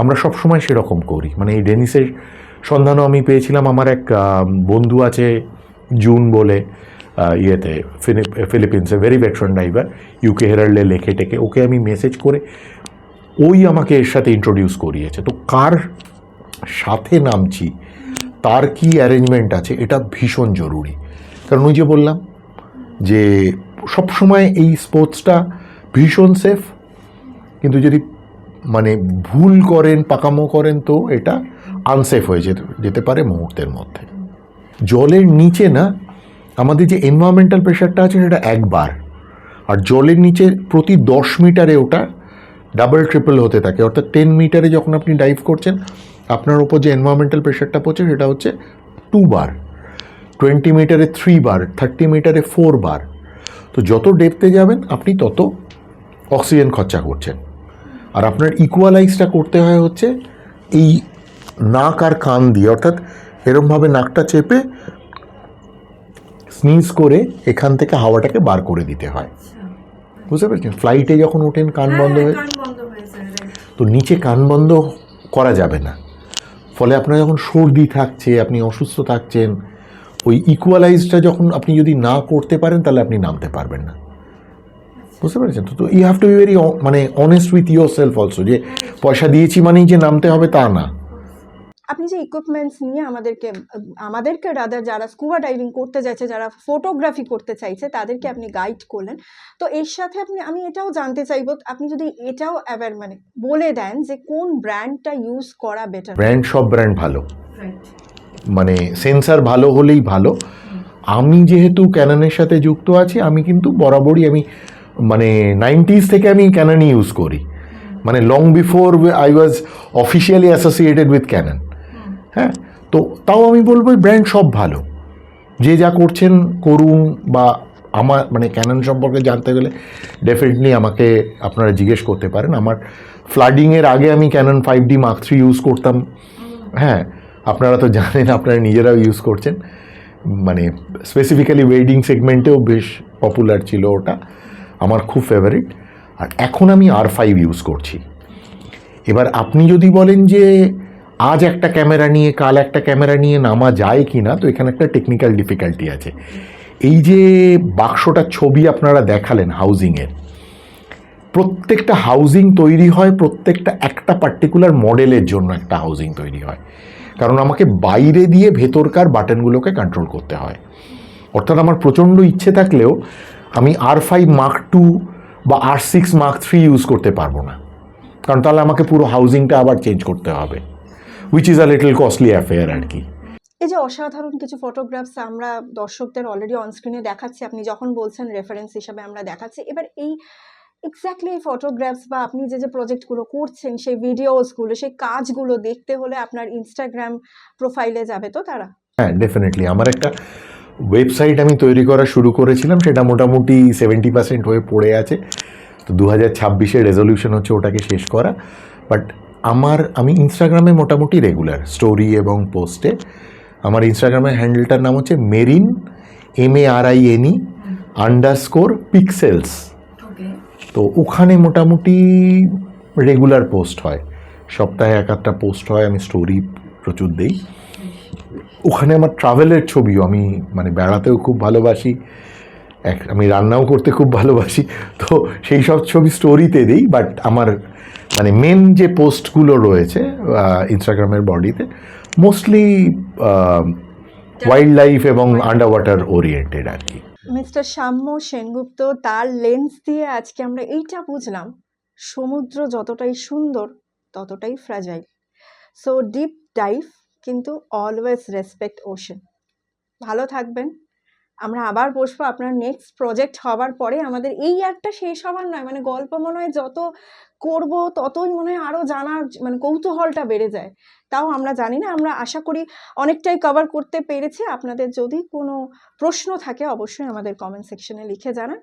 আমরা সবসময় সেরকম করি। মানে এই ডেনিসের সন্ধানও আমি পেয়েছিলাম। আমার এক বন্ধু আছে জুন বলে, ইয়েতে ফিলিপিন্সে, ভেরি ভেটারান ডাইভার, ইউকে হেরাল্ডে লেখে টেকে, ওকে আমি মেসেজ করে ওই আমাকে এর সাথে ইন্ট্রোডিউস করিয়েছে। তো কার সাথে নামছি, তার কি অ্যারেঞ্জমেন্ট আছে, এটা ভীষণ জরুরি। কারণ ওই যে বললাম যে সবসময় এই স্পোর্টসটা ভীষণ সেফ, কিন্তু যদি মানে ভুল করেন, পাকামো করেন, তো এটা আনসেফ হয়ে যেতে পারে মুহূর্তের মধ্যে। জলের নিচে না, আমাদের যে এনভায়রনমেন্টাল প্রেশারটা আছে সেটা একবার, আর জলের নিচে প্রতি 10 মিটারে ওটা ডাবল ট্রিপল হতে থাকে। অর্থাৎ 10 মিটারে যখন আপনি ডাইভ করছেন, আপনার ওপর যে এনভায়রনমেন্টাল প্রেশারটা পড়ছে সেটা হচ্ছে 2 বার, 20 মিটারে 3 বার, 30 মিটারে 4 বার। তো যত ডেপথে যাবেন আপনি তত অক্সিজেন খরচা করছেন। আর আপনার ইকুয়ালাইজটা করতে হয় হচ্ছে এই নাক আর কান দিয়ে, অর্থাৎ এরমভাবে নাকটা চেপে স্নিজ করে এখান থেকে হাওয়াটাকে বার করে দিতে হয়। বুঝতে পেরেছেন? ফ্লাইটে যখন ওঠেন কান বন্ধ হয়ে, তো নিচে কান বন্ধ করা যাবে না। ফলে আপনার যখন সর্দি থাকছে, আপনি অসুস্থ থাকছেন, ওই ইকুয়ালাইজটা যখন আপনি যদি না করতে পারেন তাহলে আপনি নামতে পারবেন না। বুঝতে পেরেছেন? তো you have to be very মানে honest with yourself also, যে পয়সা দিয়েছি মানেই যে নামতে হবে তা না। আপনি যে ইকুইপমেন্টস নিয়ে আমাদেরকে রাদার যারা স্কুবা ডাইভিং করতে যাচ্ছে, যারা ফটোগ্রাফি করতে চাইছে, তাদেরকে আপনি গাইড করলেন। তো এর সাথে আমি এটাও জানতে চাইবো, আপনি যদি এটাও মানে বলে দেন যে কোন ব্র্যান্ডটা ইউজ করা বেটার। ব্র্যান্ড, সব ব্র্যান্ড ভালো, মানে সেন্সার ভালো হলেই ভালো। আমি যেহেতু ক্যাননের সাথে যুক্ত আছি, আমি কিন্তু বরাবরই আমি মানে 90s থেকে আমি ক্যাননই ইউজ করি, মানে long before I was officially associated with Canon. হ্যাঁ, তো তাও আমি বলবো ব্র্যান্ড সব ভালো, যে যা করছেন করুন। বা আমার মানে ক্যানন সম্পর্কে জানতে গেলে ডেফিনেটলি আমাকে আপনারা জিজ্ঞেস করতে পারেন। আমার ফ্লাডিংয়ের আগে আমি Canon 5D Mark III use করতাম। হ্যাঁ, আপনারা তো জানেন, আপনারা নিজেরাও ইউজ করছেন, মানে স্পেসিফিক্যালি ওয়েডিং সেগমেন্টেও বেশ পপুলার ছিল ওটা, আমার খুব ফেভারিট। আর এখন আমি R5 ইউজ করছি। এবার আপনি যদি বলেন যে আজ একটা ক্যামেরা নিয়ে কাল একটা ক্যামেরা নিয়ে নামা যায় কি না, তো এখানে একটা টেকনিক্যাল ডিফিকাল্টি আছে। এই যে বাক্সটার ছবি আপনারা দেখালেন হাউজিংয়ের, প্রত্যেকটা হাউজিং তৈরি হয় প্রত্যেকটা একটা পার্টিকুলার মডেলের জন্য একটা হাউজিং তৈরি হয়। কারণ আমাকে বাইরে দিয়ে ভেতরকার বাটনগুলোকে কন্ট্রোল করতে হয়। অর্থাৎ আমার প্রচণ্ড ইচ্ছে থাকলেও আমি R5 Mark II বা R6 Mark III ইউজ করতে পারবো না, কারণ তাহলে আমাকে পুরো হাউজিংটা আবার চেঞ্জ করতে হবে, which is a little costly affair আর কি। এই যে অসাধারণ কিছু ফটোগ্রাফস আমরা দর্শকদের অলরেডি অনস্ক্রিনে দেখাচ্ছি, আপনি যখন বলছেন রেফারেন্স হিসাবে আমরা দেখাচ্ছি। এবার এই এক্স্যাক্টলি এই ফটোগ্রাফস বা আপনি যে প্রজেক্টগুলো করছেন, সেই ভিডিওসগুলো, সেই কাজগুলো দেখতে হলে আপনার ইনস্টাগ্রাম প্রোফাইলে যাবে তো তারা? হ্যাঁ, ডেফিনেটলি। আমার একটা ওয়েবসাইট আমি তৈরি করা শুরু করেছিলাম, সেটা মোটামুটি 70% হয়ে পড়ে আছে। তো 2026-এর রেজলিউশন হচ্ছে ওটাকে শেষ করা। বাট আমি ইনস্টাগ্রামে মোটামুটি রেগুলার স্টোরি এবং পোস্টে। আমার ইনস্টাগ্রামের হ্যান্ডেলটার নাম হচ্ছে মেরিন, MARINE_পিক্সেলস। তো ওখানে মোটামুটি রেগুলার পোস্ট হয়, সপ্তাহে 1-8টা পোস্ট হয়। আমি স্টোরি প্রচুর দিই ওখানে। আমার ট্রাভেলের ছবিও, আমি মানে বেড়াতেও খুব ভালোবাসি, আমি রান্নাও করতে খুব ভালোবাসি, তো সেই সব ছবি স্টোরিতে দিই। বাট আমার মানে মেন যে পোস্টগুলো রয়েছে ইনস্টাগ্রামের বডিতে, মোস্টলি ওয়াইল্ড লাইফ এবং আন্ডার ওয়াটার ওরিয়েন্টেড আর কি। মিস্টার সাম্য সেনগুপ্ত, তার লেন্স দিয়ে আজকে আমরা এইটা বুঝলাম, সমুদ্র যতটাই সুন্দর ততটাই ফ্র্যাজাইল। সো ডিপ ডাইভ, কিন্তু অলওয়েজ রেসপেক্ট ওশেন। ভালো থাকবেন। আমরা আবার বসবো আপনার নেক্সট প্রজেক্ট হবার পরে। আমাদের এই ইয়ারটা শেষ হবার নয়, মানে গল্প মনে হয় যত করব ততই মনে হয় আরও জানার মানে কৌতূহলটা বেড়ে যায়। তাও আমরা জানি না, আমরা আশা করি অনেকটাই কভার করতে পেরেছি। আপনাদের যদি কোনো প্রশ্ন থাকে অবশ্যই আমাদের কমেন্ট সেকশনে লিখে জানান।